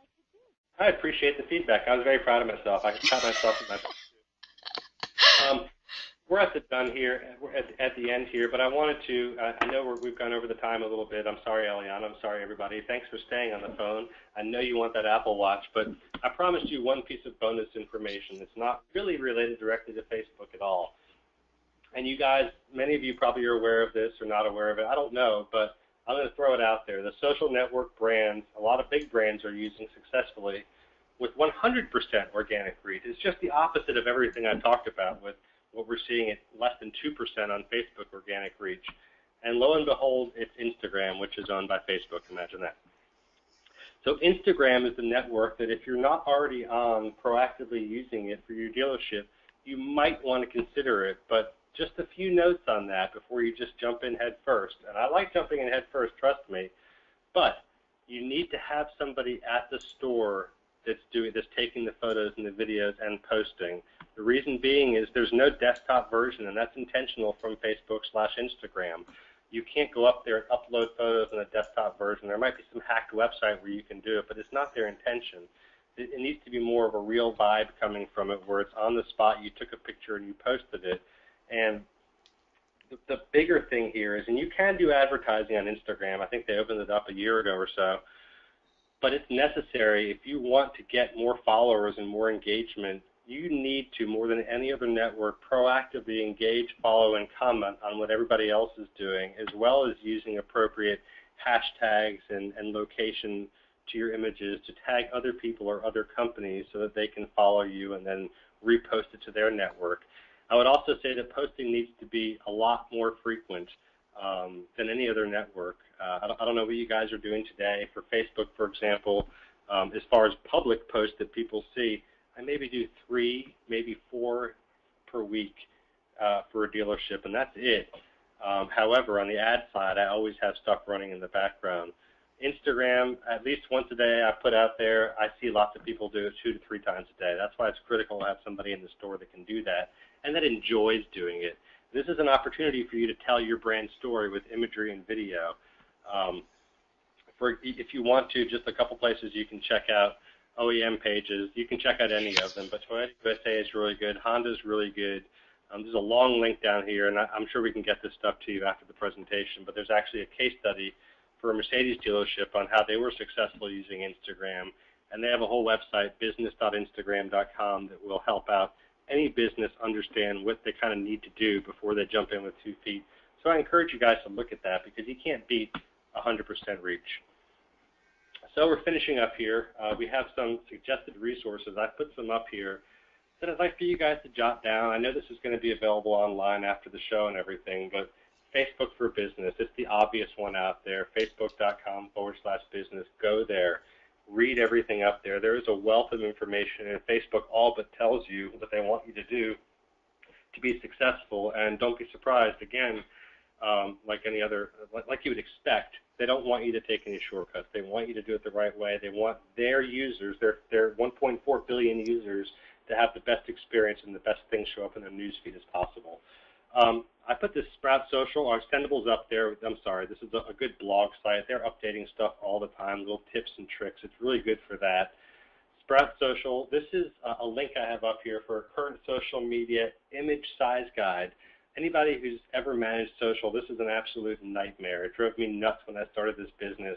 I appreciate the feedback. I was very proud of myself. I can pat myself on my back. We're at the done here. We're at the end here, but I wanted to. I know we've gone over the time a little bit. I'm sorry, Eliana. I'm sorry, everybody. Thanks for staying on the phone. I know you want that Apple Watch, but I promised you one piece of bonus information. It's not really related directly to Facebook at all. And you guys, many of you probably are aware of this or not aware of it. I don't know, but I'm going to throw it out there. The social network brands, a lot of big brands are using successfully with 100% organic reach. It's just the opposite of everything I talked about with what we're seeing at less than 2% on Facebook organic reach. And lo and behold, it's Instagram, which is owned by Facebook. Imagine that. So Instagram is the network that if you're not already on proactively using it for your dealership, you might want to consider it. But just a few notes on that before you just jump in head first. And I like jumping in head first, trust me. But you need to have somebody at the store that's taking the photos and the videos and posting. The reason being is there's no desktop version, and that's intentional from Facebook/Instagram. You can't go up there and upload photos in a desktop version. There might be some hacked website where you can do it, but it's not their intention. It needs to be more of a real vibe coming from it where it's on the spot, you took a picture and you posted it. And the bigger thing here is, and you can do advertising on Instagram. I think they opened it up a year ago or so. But it's necessary if you want to get more followers and more engagement. You need to, more than any other network, proactively engage, follow, and comment on what everybody else is doing, as well as using appropriate hashtags and location to your images to tag other people or other companies so that they can follow you and then repost it to their network. I would also say that posting needs to be a lot more frequent than any other network. I don't know what you guys are doing today. For Facebook, for example, as far as public posts that people see, I maybe do 3, maybe 4 per week for a dealership, and that's it. However, on the ad side, I always have stuff running in the background. Instagram, at least once a day I put out there. I see lots of people do it 2 to 3 times a day. That's why it's critical to have somebody in the store that can do that and that enjoys doing it. This is an opportunity for you to tell your brand story with imagery and video. If you want to, just a couple places you can check out OEM pages. You can check out any of them, but Toyota USA is really good. Honda's really good. There's a long link down here, and I'm sure we can get this stuff to you after the presentation, but there's actually a case study for a Mercedes dealership on how they were successful using Instagram, and they have a whole website, business.instagram.com, that will help out any business understand what they kind of need to do before they jump in with 2 feet. So I encourage you guys to look at that because you can't beat 100% reach. So we're finishing up here. We have some suggested resources. I put some up here that I'd like for you guys to jot down. I know this is going to be available online after the show and everything, but Facebook for Business, it's the obvious one out there, facebook.com/business. Go there. Read everything up there. There is a wealth of information, and Facebook all but tells you what they want you to do to be successful. And don't be surprised, again, like any other, like you would expect, they don't want you to take any shortcuts. They want you to do it the right way. They want their users, their 1.4 billion users, to have the best experience and the best things show up in their newsfeed as possible. I put this Sprout Social, our Extendables up there. I'm sorry, this is a good blog site. They're updating stuff all the time, little tips and tricks. It's really good for that. Sprout Social. This is a link I have up here for a current social media image size guide. Anybody who's ever managed social, this is an absolute nightmare. It drove me nuts when I started this business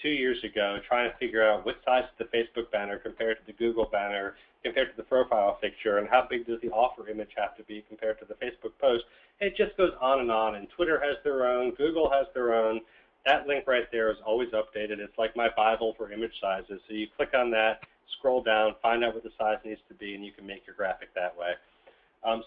2 years ago, trying to figure out what size is the Facebook banner compared to the Google banner, compared to the profile picture, and how big does the offer image have to be compared to the Facebook post. It just goes on, and Twitter has their own, Google has their own. That link right there is always updated. It's like my Bible for image sizes. So you click on that, scroll down, find out what the size needs to be, and you can make your graphic that way.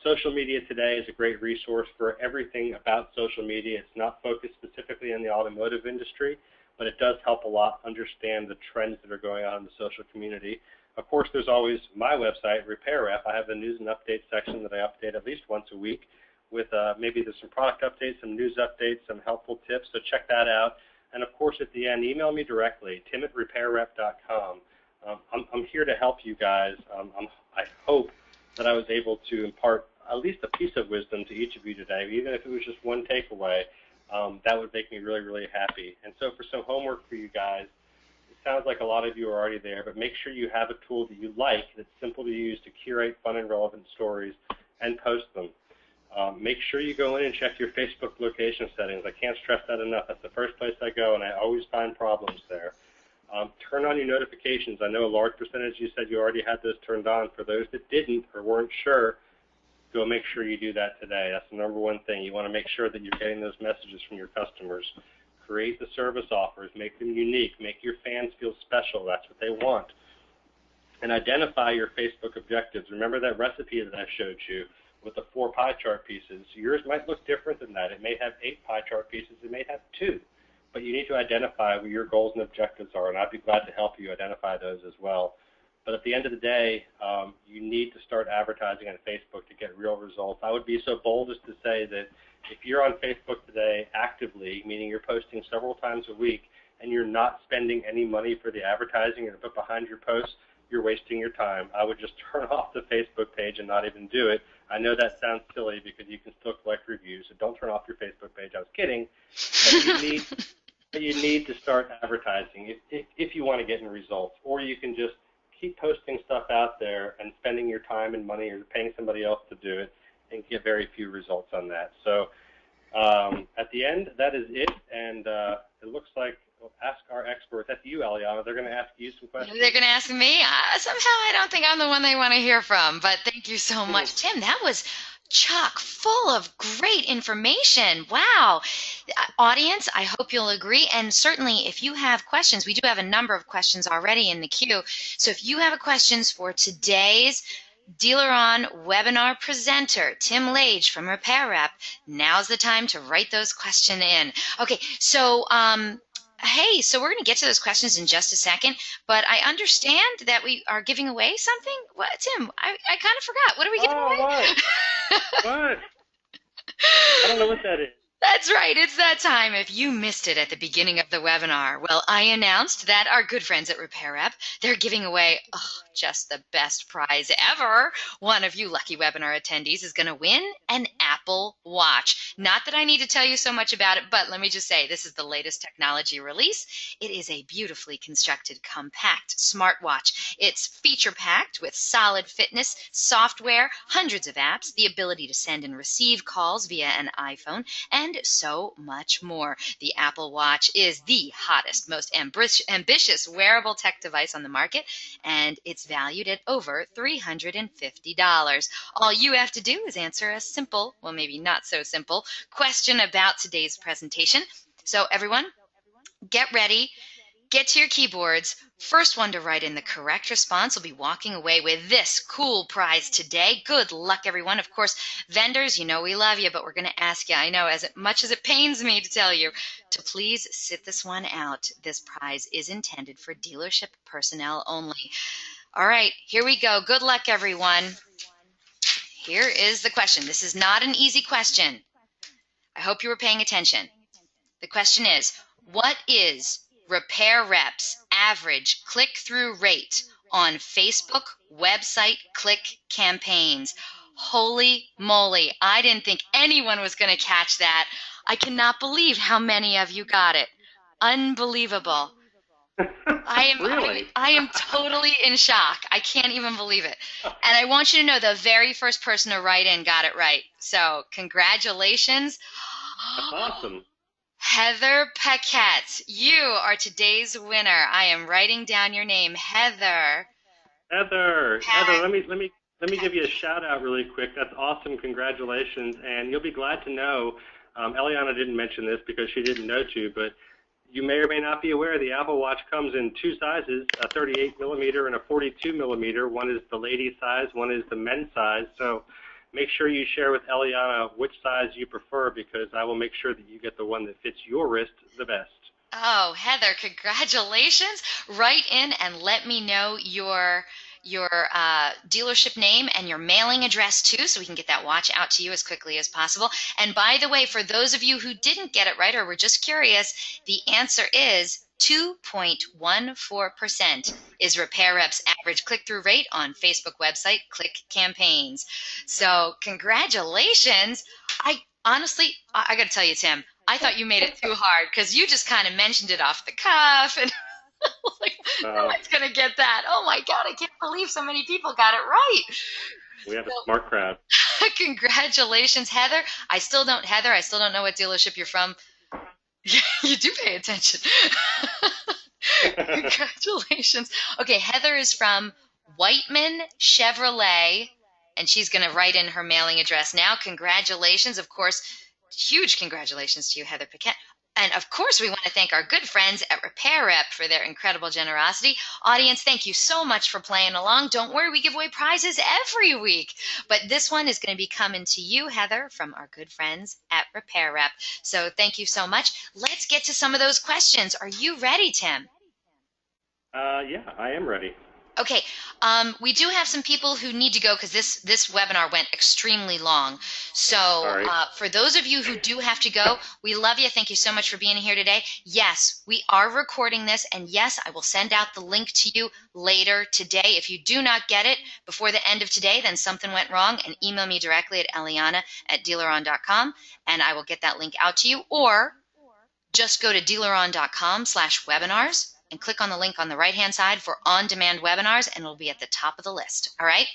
Social media today is a great resource for everything about social media. It's not focused specifically in the automotive industry, but it does help a lot understand the trends that are going on in the social community. Of course, there's always my website, Repair Rep. I have the news and updates section that I update at least once a week with maybe there's some product updates, some news updates, some helpful tips, so check that out. And of course, at the end, email me directly, tim@repairrep.com. I'm here to help you guys. I hope that I was able to impart at least a piece of wisdom to each of you today, even if it was just one takeaway. That would make me really, really happy. And so for some homework for you guys, it sounds like a lot of you are already there, but make sure you have a tool that you like that's simple to use to curate fun and relevant stories and post them. Make sure you go in and check your Facebook location settings. I can't stress that enough. That's the first place I go, and I always find problems there. Turn on your notifications. I know a large percentage you said you already had those turned on. For those that didn't or weren't sure, go make sure you do that today. That's the number one thing. You want to make sure that you're getting those messages from your customers. Create the service offers. Make them unique. Make your fans feel special. That's what they want. And identify your Facebook objectives. Remember that recipe that I showed you with the 4 pie chart pieces? Yours might look different than that. It may have 8 pie chart pieces. It may have 2. But you need to identify what your goals and objectives are, and I'd be glad to help you identify those as well. But at the end of the day, you need to start advertising on Facebook to get real results. I would be so bold as to say that if you're on Facebook today actively, meaning you're posting several times a week, and you're not spending any money for the advertising and put behind your posts, you're wasting your time. I would just turn off the Facebook page and not even do it. I know that sounds silly because you can still collect reviews, so don't turn off your Facebook page. I was kidding. But you need to start advertising if you want to get any results, or you can just keep posting stuff out there and spending your time and money or paying somebody else to do it and get very few results on that. So at the end, that is it, and it looks like we'll ask our experts. That's you, Aliana. They're going to ask you some questions. They're going to ask me? Somehow I don't think I'm the one they want to hear from, but thank you so much, Tim. That was chock full of great information. Wow. Audience, I hope you'll agree. And certainly if you have questions, we do have a number of questions already in the queue. So if you have questions for today's Dealer On webinar presenter, Tim Lage from Repair Rep, now's the time to write those questions in. Okay, so hey, so we're going to get to those questions in just a second, but I understand that we are giving away something. What, Tim? I kind of forgot. What are we giving away? What? I don't know what that is. That's right. It's that time. If you missed it at the beginning of the webinar, well, I announced that our good friends at Repair Rep, they're giving away just the best prize ever. One of you lucky webinar attendees is going to win an Apple Watch. Not that I need to tell you so much about it, but let me just say this is the latest technology release. It is a beautifully constructed, compact smartwatch. It's feature-packed with solid fitness, software, hundreds of apps, the ability to send and receive calls via an iPhone, and so much more. The Apple Watch is the hottest, most ambitious wearable tech device on the market, and it's valued at over $350. All you have to do is answer a simple, well, maybe not so simple, question about today's presentation. So everyone, get ready. Get to your keyboards. First one to write in the correct response will be walking away with this cool prize today. Good luck, everyone. Of course, vendors, you know we love you, but we're going to ask you, I know, as much as it pains me to tell you, to please sit this one out. This prize is intended for dealership personnel only. All right, here we go. Good luck, everyone. Here is the question. This is not an easy question. I hope you were paying attention. The question is, what is Repair Rep's average click-through rate on Facebook website click campaigns? Holy moly, I didn't think anyone was going to catch that. I cannot believe how many of you got it. Unbelievable. Really? I am totally in shock. I can't even believe it. And I want you to know the very first person to write in got it right. So congratulations. That's awesome. Heather Paquette, you are today's winner. I am writing down your name, Heather. Heather, let me give you a shout out really quick. That's awesome. Congratulations. And you'll be glad to know, Eliana didn't mention this because she didn't know to, but you may or may not be aware the Apple Watch comes in two sizes, a 38 millimeter and a 42 millimeter. One is the lady size, one is the men's size. So make sure you share with Eliana which size you prefer, because I will make sure that you get the one that fits your wrist the best. Oh, Heather, congratulations. Write in and let me know your dealership name and your mailing address too, so we can get that watch out to you as quickly as possible. And by the way, for those of you who didn't get it right or were just curious, the answer is 2.14% is Repair Rep's average click-through rate on Facebook website Click Campaigns. So congratulations. I honestly got to tell you, Tim, I thought you made it too hard because you just kind of mentioned it off the cuff, and like, no one's going to get that. Oh my God, I can't believe so many people got it right. We have a smart crowd. Congratulations, Heather. I still don't know what dealership you're from. You do pay attention. Congratulations. Okay, Heather is from Whiteman Chevrolet, and she's going to write in her mailing address now. Congratulations, of course. Huge congratulations to you, Heather Paquette. And of course, we want to thank our good friends at Repair Rep for their incredible generosity. Audience, thank you so much for playing along. Don't worry, we give away prizes every week. But this one is going to be coming to you, Heather, from our good friends at Repair Rep. So thank you so much. Let's get to some of those questions. Are you ready, Tim? Yeah, I am ready. Okay, we do have some people who need to go because this webinar went extremely long. So for those of you who do have to go, we love you. Thank you so much for being here today. Yes, we are recording this, and yes, I will send out the link to you later today. If you do not get it before the end of today, then something went wrong, and email me directly at eliana@dealeron.com, and I will get that link out to you. Or just go to dealeron.com/webinars and click on the link on the right-hand side for on-demand webinars, and it'll be at the top of the list. All right?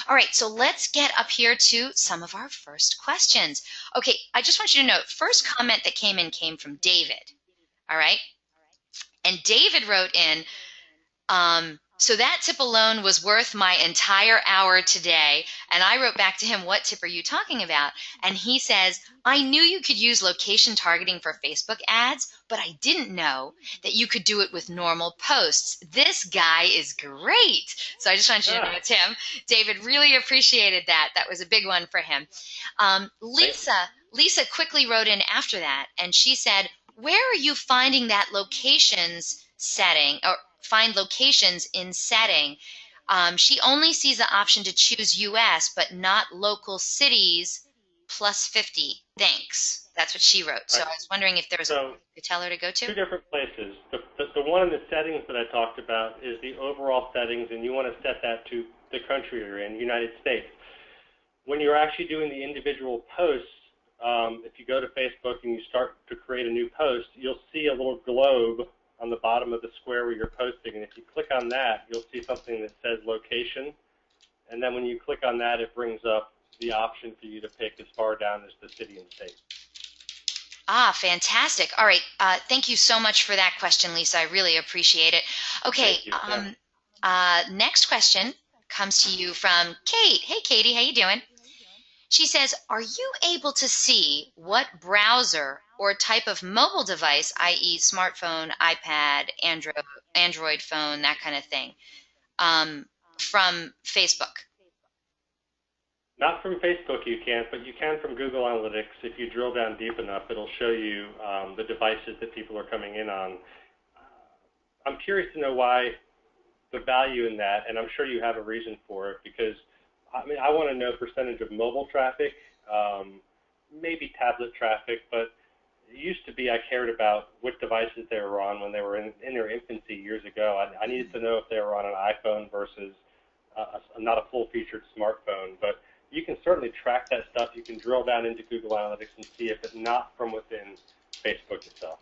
All right, so let's get up here to some of our first questions. Okay, I just want you to note, first comment that came in came from David. All right? And David wrote in, so that tip alone was worth my entire hour today. And I wrote back to him, what tip are you talking about? And he says, I knew you could use location targeting for Facebook ads, but I didn't know that you could do it with normal posts. This guy is great. So I just want you to know, Tim, David really appreciated that. That was a big one for him. Lisa quickly wrote in after that, and she said, where are you finding that locations setting, or find locations in setting? She only sees the option to choose U.S., but not local cities plus 50. Thanks. That's what she wrote. So I was wondering if there was a to tell her to go to. Two different places. The one in the settings that I talked about is the overall settings, and you want to set that to the country you're in, United States. When you're actually doing the individual posts, if you go to Facebook and you start to create a new post, you'll see a little globe on the bottom of the square where you're posting, and if you click on that, you'll see something that says location, and then when you click on that, it brings up the option for you to pick as far down as the city and state. Ah, fantastic. All right. Thank you so much for that question, Lisa. I really appreciate it. Okay. Next question comes to you from Kate. Hey, Katie. How you doing? She says, are you able to see what browser or type of mobile device, i.e. smartphone, iPad, Android phone, that kind of thing, from Facebook? Not from Facebook you can't, but you can from Google Analytics. If you drill down deep enough, it'll show you the devices that people are coming in on. I'm curious to know why the value in that, and I'm sure you have a reason for it, because I want to know percentage of mobile traffic, maybe tablet traffic, but it used to be I cared about what devices they were on when they were in their infancy years ago. I needed to know if they were on an iPhone versus not a full-featured smartphone, but you can certainly track that stuff. You can drill down into Google Analytics and see if it's not from within Facebook itself.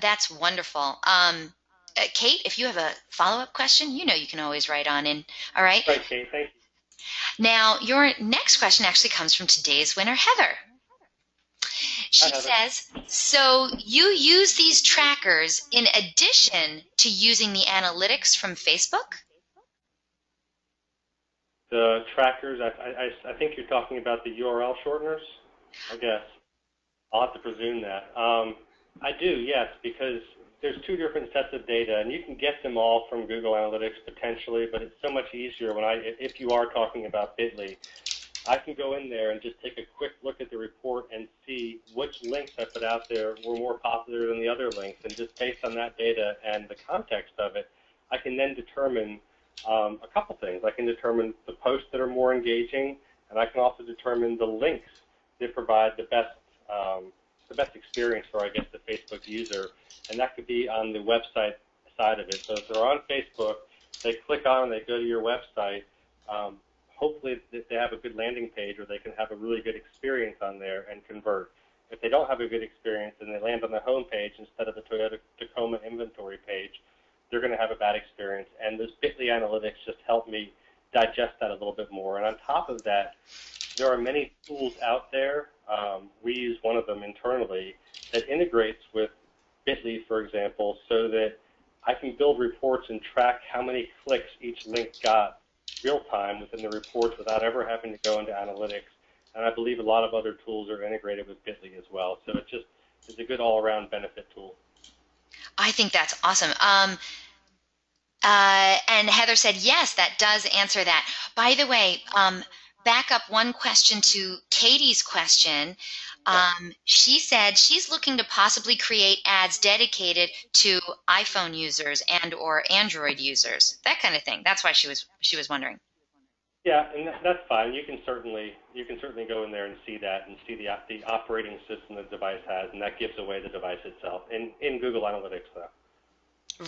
That's wonderful. Kate, if you have a follow-up question, you know you can always write on in. All right. Right, Kate. Thank you. Now, your next question actually comes from today's winner, Heather. She says, so you use these trackers in addition to using the analytics from Facebook? The trackers, I think you're talking about the URL shorteners, I guess. I'll have to presume that. I do, yes, because there's two different sets of data, and you can get them all from Google Analytics potentially, but it's so much easier if you are talking about Bitly. I can go in there and just take a quick look at the report and see which links I put out there were more popular than the other links, and just based on that data and the context of it, I can then determine a couple things. I can determine the posts that are more engaging, and I can also determine the links that provide the best experience for, I guess, the Facebook user, and that could be on the website side of it. So if they're on Facebook, they click on and they go to your website, hopefully they have a good landing page, or they can have a really good experience on there and convert. If they don't have a good experience and they land on the home page instead of the Toyota Tacoma inventory page, they're going to have a bad experience. And those Bitly analytics just help me digest that a little bit more. And on top of that, there are many tools out there. We use one of them internally that integrates with Bitly, for example, so that I can build reports and track how many clicks each link got real time within the reports without ever having to go into analytics. And I believe a lot of other tools are integrated with Bitly as well. So it's a good all-around benefit tool. I think that's awesome. And Heather said, yes, that does answer that. By the way, back up one question to Katie's question. She said she's looking to possibly create ads dedicated to iPhone users and or Android users, that kind of thing. That's why she was wondering. Yeah, and that's fine. You can certainly go in there and see that and see the operating system the device has, and that gives away the device itself in Google Analytics, though.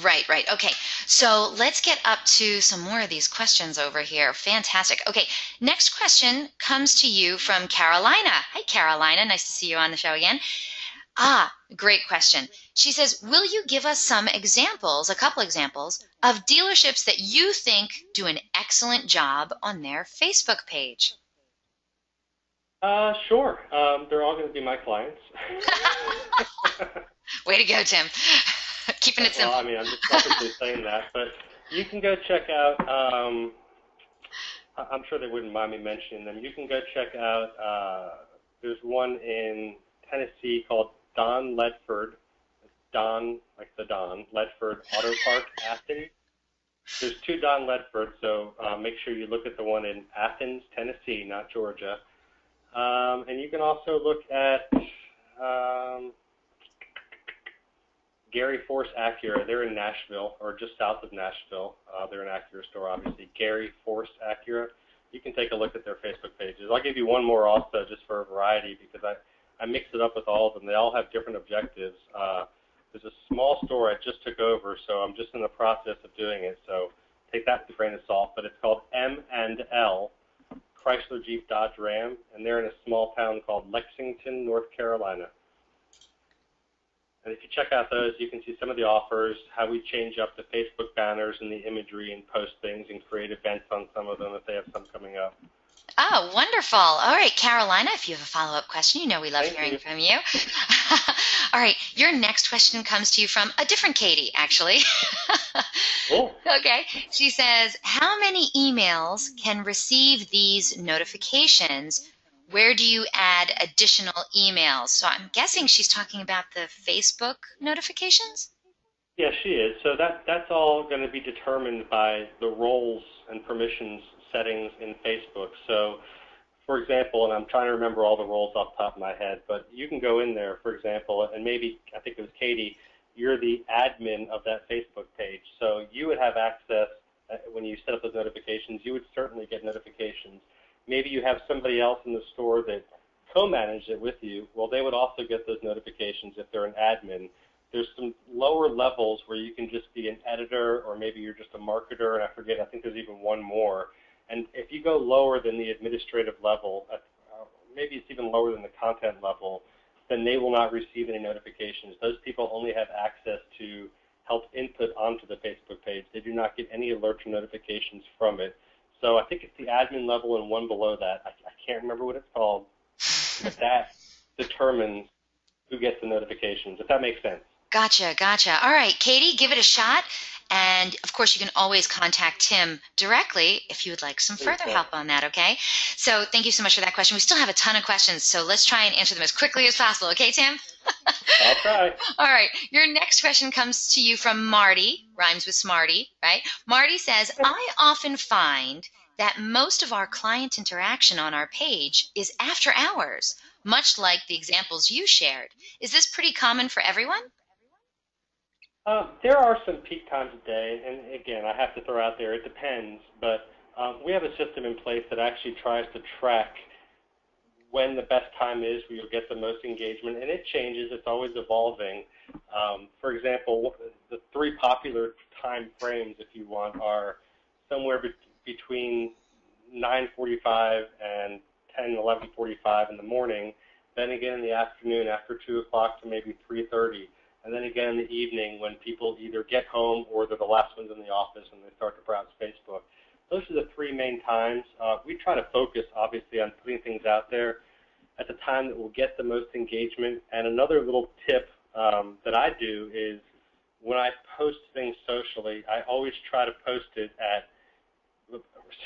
Right. Okay, so let's get up to some more of these questions over here. Fantastic. Okay, next question comes to you from Carolina. Hi, Carolina. Nice to see you on the show again. Great question. She says, will you give us some examples, a couple examples, of dealerships that you think do an excellent job on their Facebook page? Sure. They're all going to be my clients. Way to go, Tim. Keeping it simple. Well, I mean, I'm just purposely saying that, but you can go check out, I'm sure they wouldn't mind me mentioning them. You can go check out, there's one in Tennessee called Don Ledford. Don, like the Don, Ledford Auto Park, Athens. There's two Don Ledford, so make sure you look at the one in Athens, Tennessee, not Georgia. And you can also look at Gary Force Acura. They're in Nashville, or just south of Nashville. They're an Acura store, obviously. Gary Force Acura. You can take a look at their Facebook pages. I'll give you one more also, just for a variety, because I mixed it up with all of them. They all have different objectives. There's a small store I just took over, so I'm just in the process of doing it. So take that with a grain of salt. But it's called M&L, Chrysler Jeep Dodge Ram, and they're in a small town called Lexington, North Carolina. And if you check out those, you can see some of the offers, how we change up the Facebook banners and the imagery and post things and create events on some of them if they have some coming up. Oh, wonderful. All right, Carolina, if you have a follow-up question, you know we love hearing from you. All right, your next question comes to you from a different Katie, actually. Cool. Okay, she says, how many emails can receive these notifications? Where do you add additional emails? So I'm guessing she's talking about the Facebook notifications? Yeah, she is. So that's all going to be determined by the roles and permissions settings in Facebook. So, for example, and I'm trying to remember all the roles off the top of my head, but you can go in there, for example, and maybe, I think it was Katie, you're the admin of that Facebook page. So you would have access, when you set up those notifications, you would certainly get notifications. Maybe you have somebody else in the store that co-managed it with you. Well, they would also get those notifications if they're an admin. There's some lower levels where you can just be an editor, or maybe you're just a marketer, and I think there's even one more. And if you go lower than the administrative level, maybe it's even lower than the content level, then they will not receive any notifications. Those people only have access to help input onto the Facebook page. They do not get any alerts or notifications from it. So I think it's the admin level and one below that. I can't remember what it's called, but that determines who gets the notifications, if that makes sense. Gotcha. All right, Katie, give it a shot. And, of course, you can always contact Tim directly if you would like some further help on that, okay? So thank you so much for that question. We still have a ton of questions, so let's try and answer them as quickly as possible, okay, Tim? I'll try. All right. Your next question comes to you from Marty, rhymes with Smarty, right? Marty says, I often find that most of our client interaction on our page is after hours, much like the examples you shared. Is this pretty common for everyone? There are some peak times of day, and again, I have to throw out there, it depends, but we have a system in place that actually tries to track when the best time is where you'll get the most engagement, and it changes. It's always evolving. For example, the three popular time frames, if you want, are somewhere between 9:45 and 11:45 in the morning, then again in the afternoon after 2 o'clock to maybe 3:30, and then again in the evening when people either get home or they're the last ones in the office and they start to browse Facebook. Those are the three main times. We try to focus, obviously, on putting things out there at the time that will get the most engagement. And another little tip that I do is when I post things socially, I always try to post it at,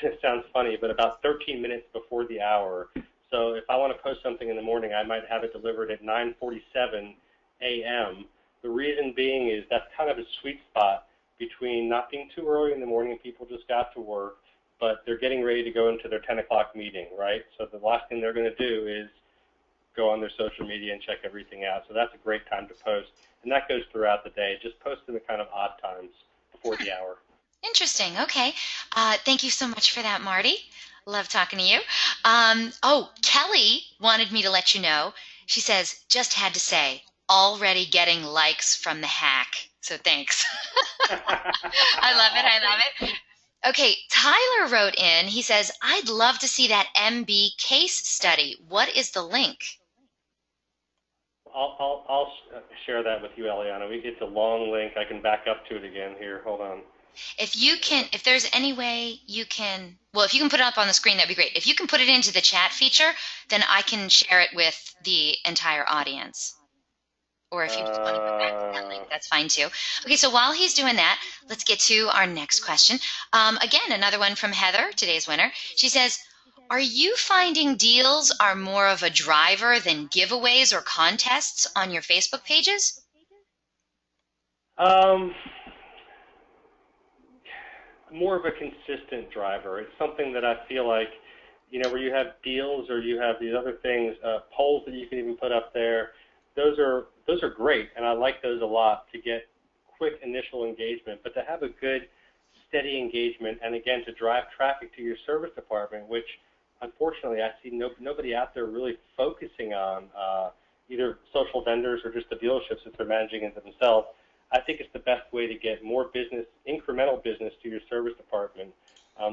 it sounds funny, but about 13 minutes before the hour. So if I want to post something in the morning, I might have it delivered at 9:47 a.m. The reason being is that's kind of a sweet spot between not being too early in the morning, people just got to work, but they're getting ready to go into their 10 o'clock meeting, right? So the last thing they're going to do is go on their social media and check everything out. So that's a great time to post. And that goes throughout the day. Just post in the kind of odd times before the hour. Interesting. Okay. Thank you so much for that, Marty. Love talking to you. Kelly wanted me to let you know. She says, just had to say, already getting likes from the hack. So thanks. I love it. Okay, Tyler wrote in. He says, I'd love to see that MB case study. What is the link? I'll share that with you, Eliana. It's a long link. I can back up to it again here. Hold on. If there's any way you can, well, if you can put it up on the screen, that'd be great. If you can put it into the chat feature, then I can share it with the entire audience. Or if you just want to go back to that link, that's fine too. Okay, so while he's doing that, let's get to our next question. Again, another one from Heather, today's winner. She says, are you finding deals are more of a driver than giveaways or contests on your Facebook pages? More of a consistent driver. It's something that I feel like, where you have deals or you have these other things, polls that you can even put up there. Those are great, and I like those a lot to get quick initial engagement. But to have a good, steady engagement, and again to drive traffic to your service department, which unfortunately I see nobody out there really focusing on, either social vendors or just the dealerships if they're managing it themselves. I think it's the best way to get more business, incremental business to your service department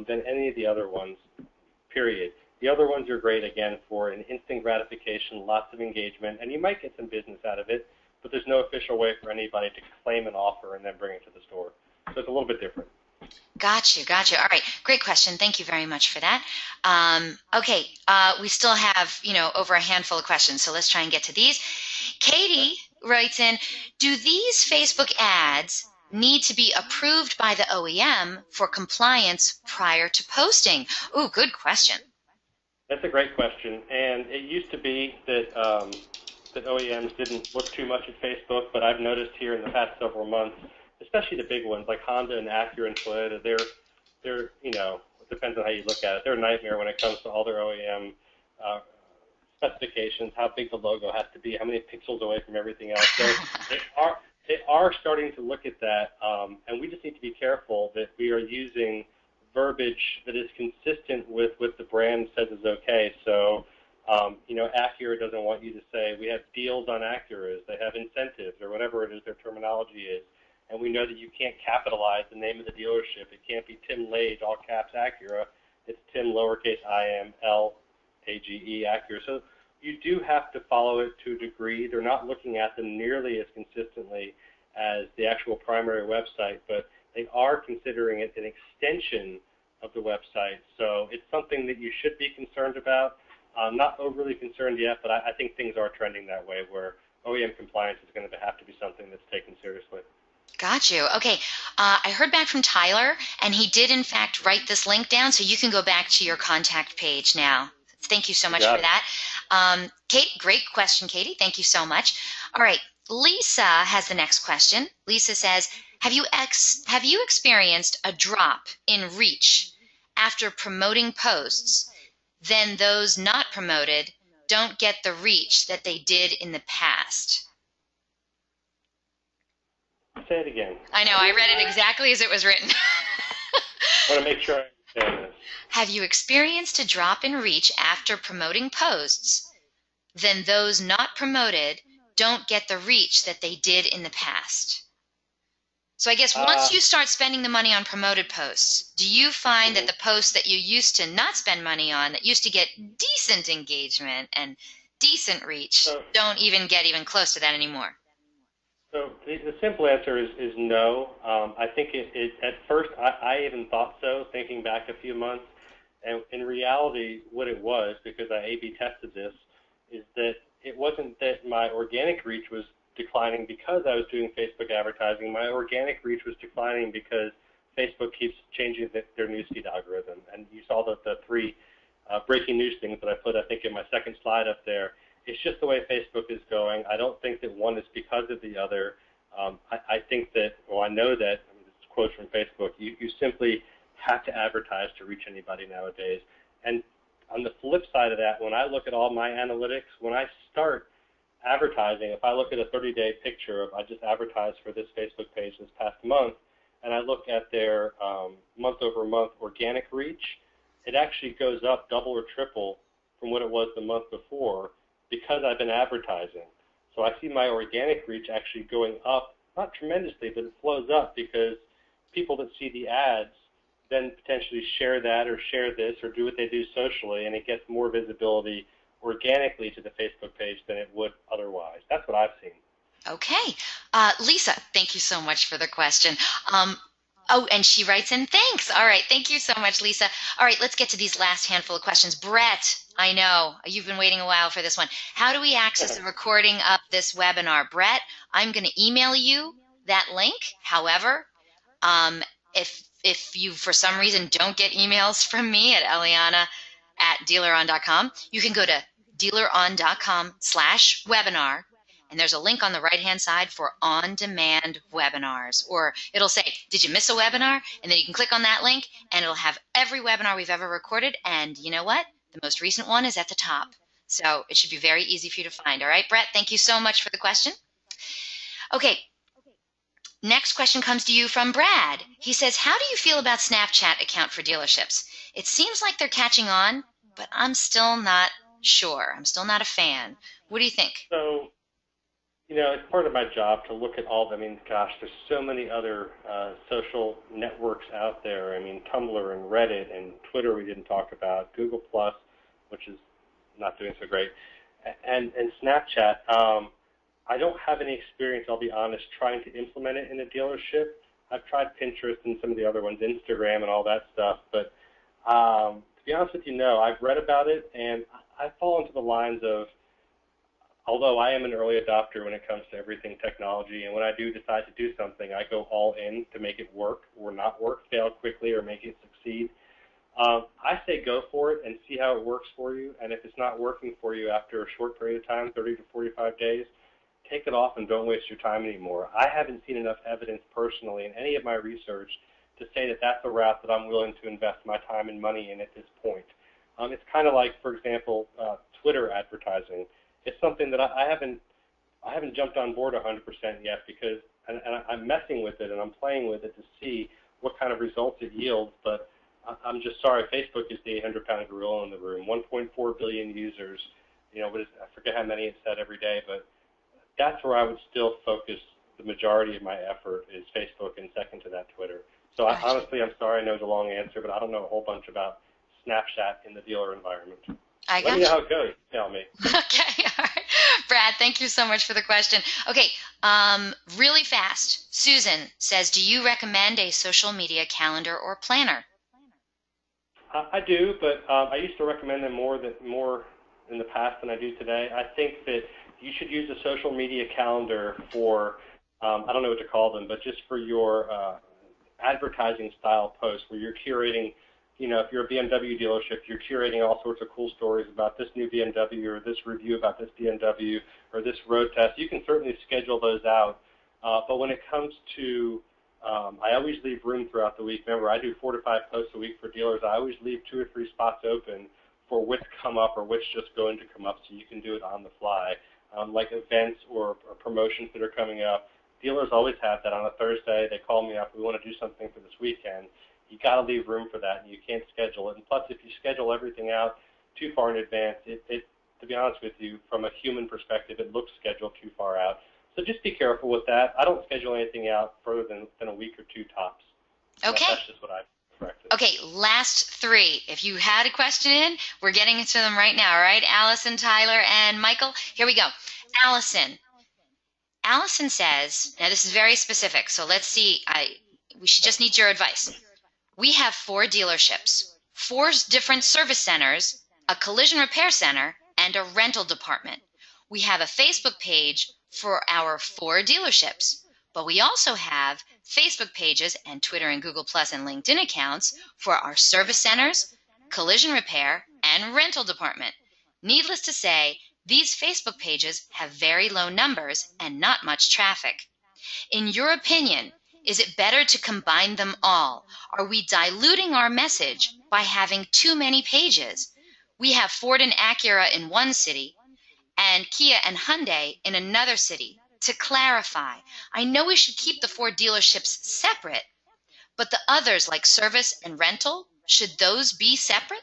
than any of the other ones, period. The other ones are great, again, for an instant gratification, lots of engagement, and you might get some business out of it, but there's no official way for anybody to claim an offer and then bring it to the store. So it's a little bit different. Gotcha. All right, great question. Thank you very much for that. Okay, we still have, over a handful of questions, so let's try and get to these. Katie writes in, do these Facebook ads need to be approved by the OEM for compliance prior to posting? Ooh, good question. That's a great question, and it used to be that that OEMs didn't look too much at Facebook, but I've noticed here in the past several months, especially the big ones like Honda and Acura and Toyota, they're it depends on how you look at it. They're a nightmare when it comes to all their OEM specifications, how big the logo has to be, how many pixels away from everything else. So they are starting to look at that, and we just need to be careful that we are using verbiage that is consistent with what the brand says is okay. So, Acura doesn't want you to say, we have deals on Acuras, they have incentives, or whatever it is their terminology is. And we know that you can't capitalize the name of the dealership. It can't be Tim Lage, all caps Acura. It's Tim, lowercase I-M, L-A-G-E, Acura. So you do have to follow it to a degree. They're not looking at them nearly as consistently as the actual primary website, but they are considering it an extension of the website. So it's something that you should be concerned about. I'm not overly concerned yet, but I think things are trending that way where OEM compliance is going to have to be something that's taken seriously. Got you. Okay. I heard back from Tyler, and he did, in fact, write this link down, so you can go back to your contact page now. Thank you so much for that. Kate, great question, Katie. Thank you so much. All right. Lisa has the next question. Lisa says, have you experienced a drop in reach after promoting posts, then those not promoted don't get the reach that they did in the past? Say it again. I know, I read it exactly as it was written. I want to make sure I understand this. Have you experienced a drop in reach after promoting posts, then those not promoted don't get the reach that they did in the past? So I guess once you start spending the money on promoted posts, do you find that the posts that you used to not spend money on, that used to get decent engagement and decent reach, don't even get close to that anymore? So the simple answer is no. I think it at first I even thought so, thinking back a few months. And in reality, what it was, because I A/B tested this, is that it wasn't that my organic reach was declining because I was doing Facebook advertising. My organic reach was declining because Facebook keeps changing their newsfeed algorithm. And you saw the three breaking news things that I put, I think, in my second slide up there. It's just the way Facebook is going. I don't think that one is because of the other. I think that, well, I know that, I mean, this is quotes from Facebook, you simply have to advertise to reach anybody nowadays. And on the flip side of that, when I look at all my analytics, when I start advertising, if I look at a 30-day picture of I just advertised for this Facebook page this past month, and I look at their month-over-month organic reach, it actually goes up double or triple from what it was the month before, because I've been advertising. So I see my organic reach actually going up, not tremendously, but it flows up because people that see the ads then potentially share that or share this or do what they do socially, and it gets more visibility organically to the Facebook page than it would otherwise. That's what I've seen. Okay. Lisa, thank you so much for the question. Oh, and she writes in, thanks. All right. Thank you so much, Lisa. All right. Let's get to these last handful of questions. Brett, I know you've been waiting a while for this one. How do we access the recording of this webinar? Brett, I'm going to email you that link. However, if you, for some reason, don't get emails from me at Eliana@dealeron.com, you can go to dealeron.com/webinar. And there's a link on the right-hand side for on-demand webinars. Or it'll say, did you miss a webinar? And then you can click on that link, and it'll have every webinar we've ever recorded. And you know what? The most recent one is at the top. So it should be very easy for you to find. All right, Brett, thank you so much for the question. Okay. Next question comes to you from Brad. He says, how do you feel about Snapchat account for dealerships? It seems like they're catching on, but I'm still not sure. I'm still not a fan. What do you think? So, you know, it's part of my job to look at all, I mean, gosh, there's so many other social networks out there. I mean, Tumblr and Reddit and Twitter we didn't talk about, Google+, which is not doing so great, and Snapchat. I don't have any experience, I'll be honest, trying to implement it in a dealership. I've tried Pinterest and some of the other ones, Instagram and all that stuff, but to be honest with you, no. I've read about it, and I fall into the lines of, although I am an early adopter when it comes to everything technology, and when I do decide to do something, I go all in to make it work or not work, fail quickly or make it succeed. I say go for it and see how it works for you, and if it's not working for you after a short period of time, 30 to 45 days, take it off and don't waste your time anymore. I haven't seen enough evidence personally in any of my research to say that that's a route that I'm willing to invest my time and money in at this point. It's kind of like, for example, Twitter advertising. It's something that I haven't jumped on board 100% yet because and I'm messing with it and I'm playing with it to see what kind of results it yields. But I'm just sorry, Facebook is the 800-pound gorilla in the room. 1.4 billion users. You know, I forget how many it said every day, but that's where I would still focus the majority of my effort is Facebook, and second to that, Twitter. So honestly, I'm sorry, I know it's a long answer, but I don't know a whole bunch about Snapchat in the dealer environment. Let me know how it goes. Tell me. Okay, all right. Brad, thank you so much for the question. Okay, really fast. Susan says, do you recommend a social media calendar or planner? I do, but I used to recommend them more in the past than I do today. I think that you should use a social media calendar for, I don't know what to call them, but just for your advertising style posts where you're curating, if you're a BMW dealership, you're curating all sorts of cool stories about this new BMW or this review about this BMW or this road test. You can certainly schedule those out. But when it comes to, I always leave room throughout the week. Remember, I do 4 to 5 posts a week for dealers. I always leave 2 or 3 spots open for which come up or which just going to come up so you can do it on the fly. Like events or promotions that are coming up. Dealers always have that on a Thursday. They call me up. We want to do something for this weekend. You got to leave room for that, and you can't schedule it. And plus, if you schedule everything out too far in advance, to be honest with you, from a human perspective, it looks scheduled too far out. So just be careful with that. I don't schedule anything out further than a week or 2 tops. Okay. That's just what I practice. Okay, last 3. If you had a question in, we're getting into them right now, all right? Allison, Tyler, and Michael, here we go. Allison says, now this is very specific, so let's see. We should just need your advice. We have 4 dealerships, 4 different service centers, a collision repair center, and a rental department. We have a Facebook page for our 4 dealerships, but we also have Facebook pages and Twitter and Google Plus and LinkedIn accounts for our service centers, collision repair, and rental department. Needless to say, these Facebook pages have very low numbers and not much traffic. In your opinion, is it better to combine them all? Are we diluting our message by having too many pages? We have Ford and Acura in one city and Kia and Hyundai in another city. To clarify, I know we should keep the 4 dealerships separate, but the others like service and rental, should those be separate?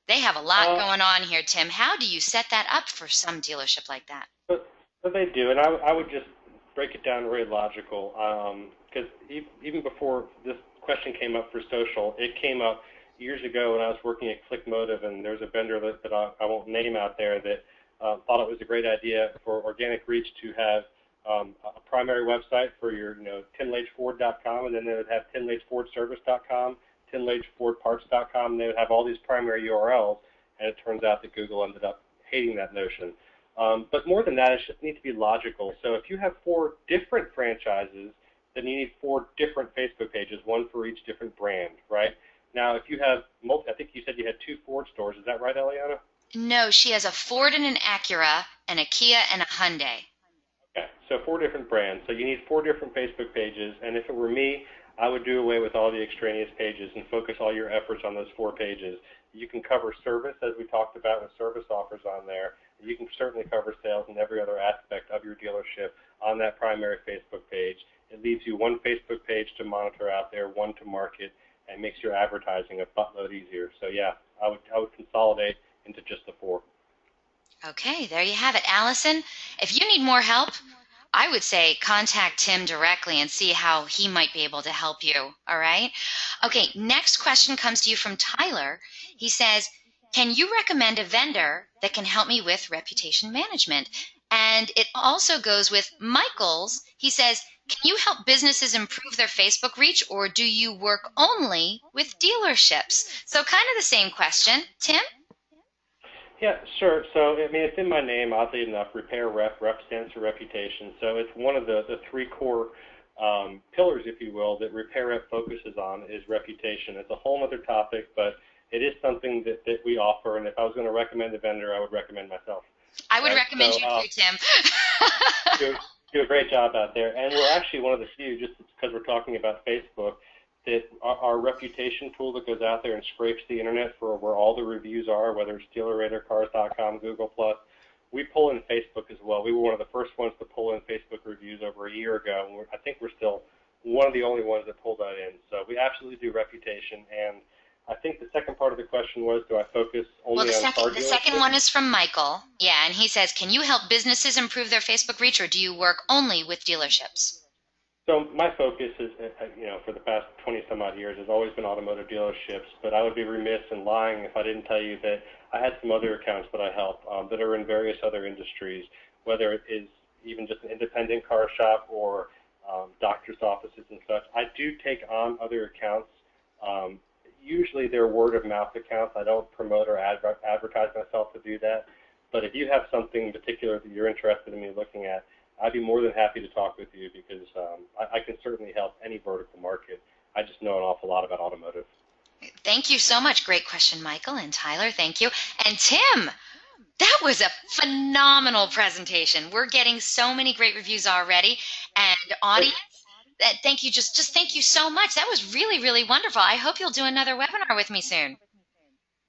They have a lot going on here, Tim. How do you set that up for some dealership like that? But they do, and I would just break it down very logical, because even before this question came up for social, it came up years ago when I was working at ClickMotive, and there's a vendor that I won't name out there that thought it was a great idea for organic reach to have a primary website for your, tinlageford.com, and then they would have tinlagefordservice.com, tinlagefordparts.com, and they would have all these primary URLs, and it turns out that Google ended up hating that notion. But more than that, it just needs to be logical. So if you have 4 different franchises, then you need 4 different Facebook pages, one for each different brand, right? Now, if you have I think you said you had 2 Ford stores. Is that right, Eliana? No, she has a Ford and an Acura and a Kia and a Hyundai. Okay, so 4 different brands. So you need 4 different Facebook pages, and if it were me, I would do away with all the extraneous pages and focus all your efforts on those 4 pages. You can cover service, as we talked about, with service offers on there. You can certainly cover sales and every other aspect of your dealership on that primary Facebook page. It leaves you 1 Facebook page to monitor out there, 1 to market, and makes your advertising a buttload easier. So yeah, I would consolidate into just the 4. Okay, there you have it. Allison, if you need more help, I would say contact Tim directly and see how he might be able to help you, all right? Okay, next question comes to you from Tyler. He says, can you recommend a vendor that can help me with reputation management? And it also goes with Michael's. He says, can you help businesses improve their Facebook reach, or do you work only with dealerships? So kind of the same question. Tim? Yeah, sure. So, I mean, it's in my name, oddly enough, Repair Rep. Rep stands for reputation. So it's one of the 3 core pillars, if you will, that Repair Rep focuses on is reputation. It's a whole other topic, but it is something that we offer, and if I was going to recommend a vendor, I would recommend myself. I would recommend you too, Tim. do a great job out there. And we're actually one of the few, just because we're talking about Facebook, that our reputation tool that goes out there and scrapes the internet for where all the reviews are, whether it's DealerRadarCars.com, Google+, we pull in Facebook as well. We were one of the first ones to pull in Facebook reviews over a year ago, and I think we're still one of the only ones that pulled that in. So we absolutely do reputation. And I think the second part of the question was, do I focus only on car dealerships? The second one is from Michael. Yeah, and he says, can you help businesses improve their Facebook reach, or do you work only with dealerships? So my focus is, for the past 20 some odd years has always been automotive dealerships, but I would be remiss in lying if I didn't tell you that I had some other accounts that I help that are in various other industries, whether it is even just an independent car shop or doctor's offices and such. I do take on other accounts. Usually they're word of mouth accounts. I don't promote or advertise myself to do that. But if you have something in particular that you're interested in me looking at, I'd be more than happy to talk with you because I can certainly help any vertical market. I just know an awful lot about automotive. Thank you so much. Great question, Michael and Tyler. Thank you. And Tim, that was a phenomenal presentation. We're getting so many great reviews already. And audience, thank you. Just thank you so much. That was really, really wonderful. I hope you'll do another webinar with me soon.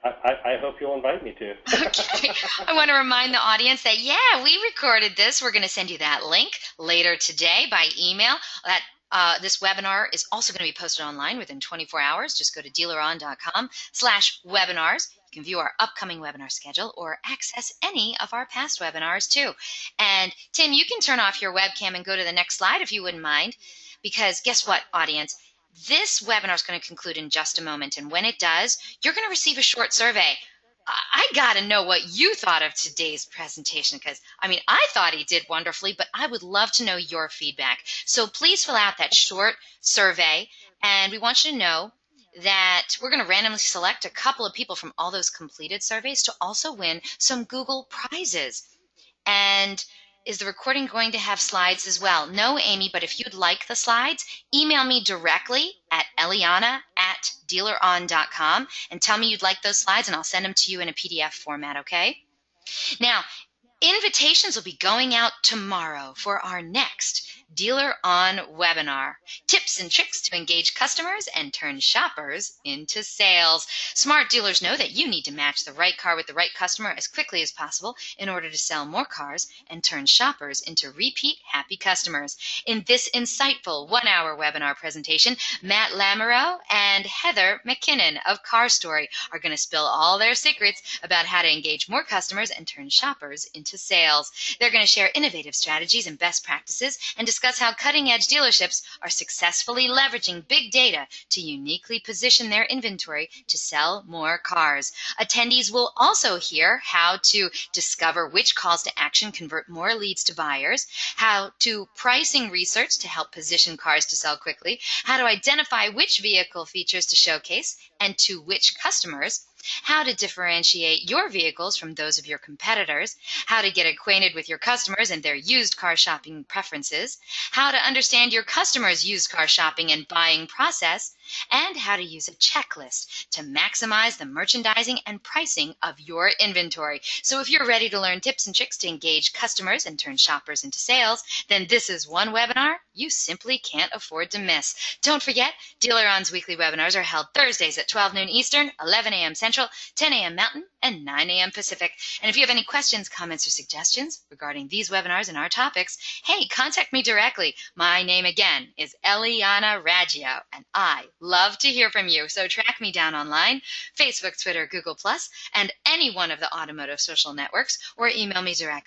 I hope you'll invite me to. Okay. I want to remind the audience that, yeah, we recorded this. We're going to send you that link later today by email. This webinar is also going to be posted online within 24 hours. Just go to dealeron.com/webinars. You can view our upcoming webinar schedule or access any of our past webinars too. And Tim, you can turn off your webcam and go to the next slide if you wouldn't mind, because guess what, audience? This webinar is going to conclude in just a moment, and when it does, you're going to receive a short survey. I got to know what you thought of today's presentation because, I thought he did wonderfully, but I would love to know your feedback. So please fill out that short survey, and we want you to know that we're going to randomly select a couple of people from all those completed surveys to also win some Google prizes. And is the recording going to have slides as well? No, Amy, but if you'd like the slides, email me directly at eliana@dealeron.com and tell me you'd like those slides, and I'll send them to you in a PDF format, okay? Now, invitations will be going out tomorrow for our next Dealer On webinar. Tips and tricks to engage customers and turn shoppers into sales. Smart dealers know that you need to match the right car with the right customer as quickly as possible in order to sell more cars and turn shoppers into repeat happy customers. In this insightful 1-hour webinar presentation, Matt Lamoureux and Heather McKinnon of Car Story are going to spill all their secrets about how to engage more customers and turn shoppers into sales. They're going to share innovative strategies and best practices and discuss how cutting-edge dealerships are successfully leveraging big data to uniquely position their inventory to sell more cars. Attendees will also hear how to discover which calls to action convert more leads to buyers, how to pricing research to help position cars to sell quickly, how to identify which vehicle features to showcase and to which customers, how to differentiate your vehicles from those of your competitors, how to get acquainted with your customers and their used car shopping preferences, how to understand your customers' used car shopping and buying process, and how to use a checklist to maximize the merchandising and pricing of your inventory. So if you're ready to learn tips and tricks to engage customers and turn shoppers into sales, then this is one webinar you simply can't afford to miss. Don't forget, Dealer On's weekly webinars are held Thursdays at 12 noon Eastern, 11 a.m. Central, 10 a.m. Mountain, and 9 a.m. Pacific. And if you have any questions, comments, or suggestions regarding these webinars and our topics, hey, contact me directly. My name again is Eliana Raggio, and I love to hear from you. So track me down online, Facebook, Twitter, Google+, and any one of the automotive social networks, or email me directly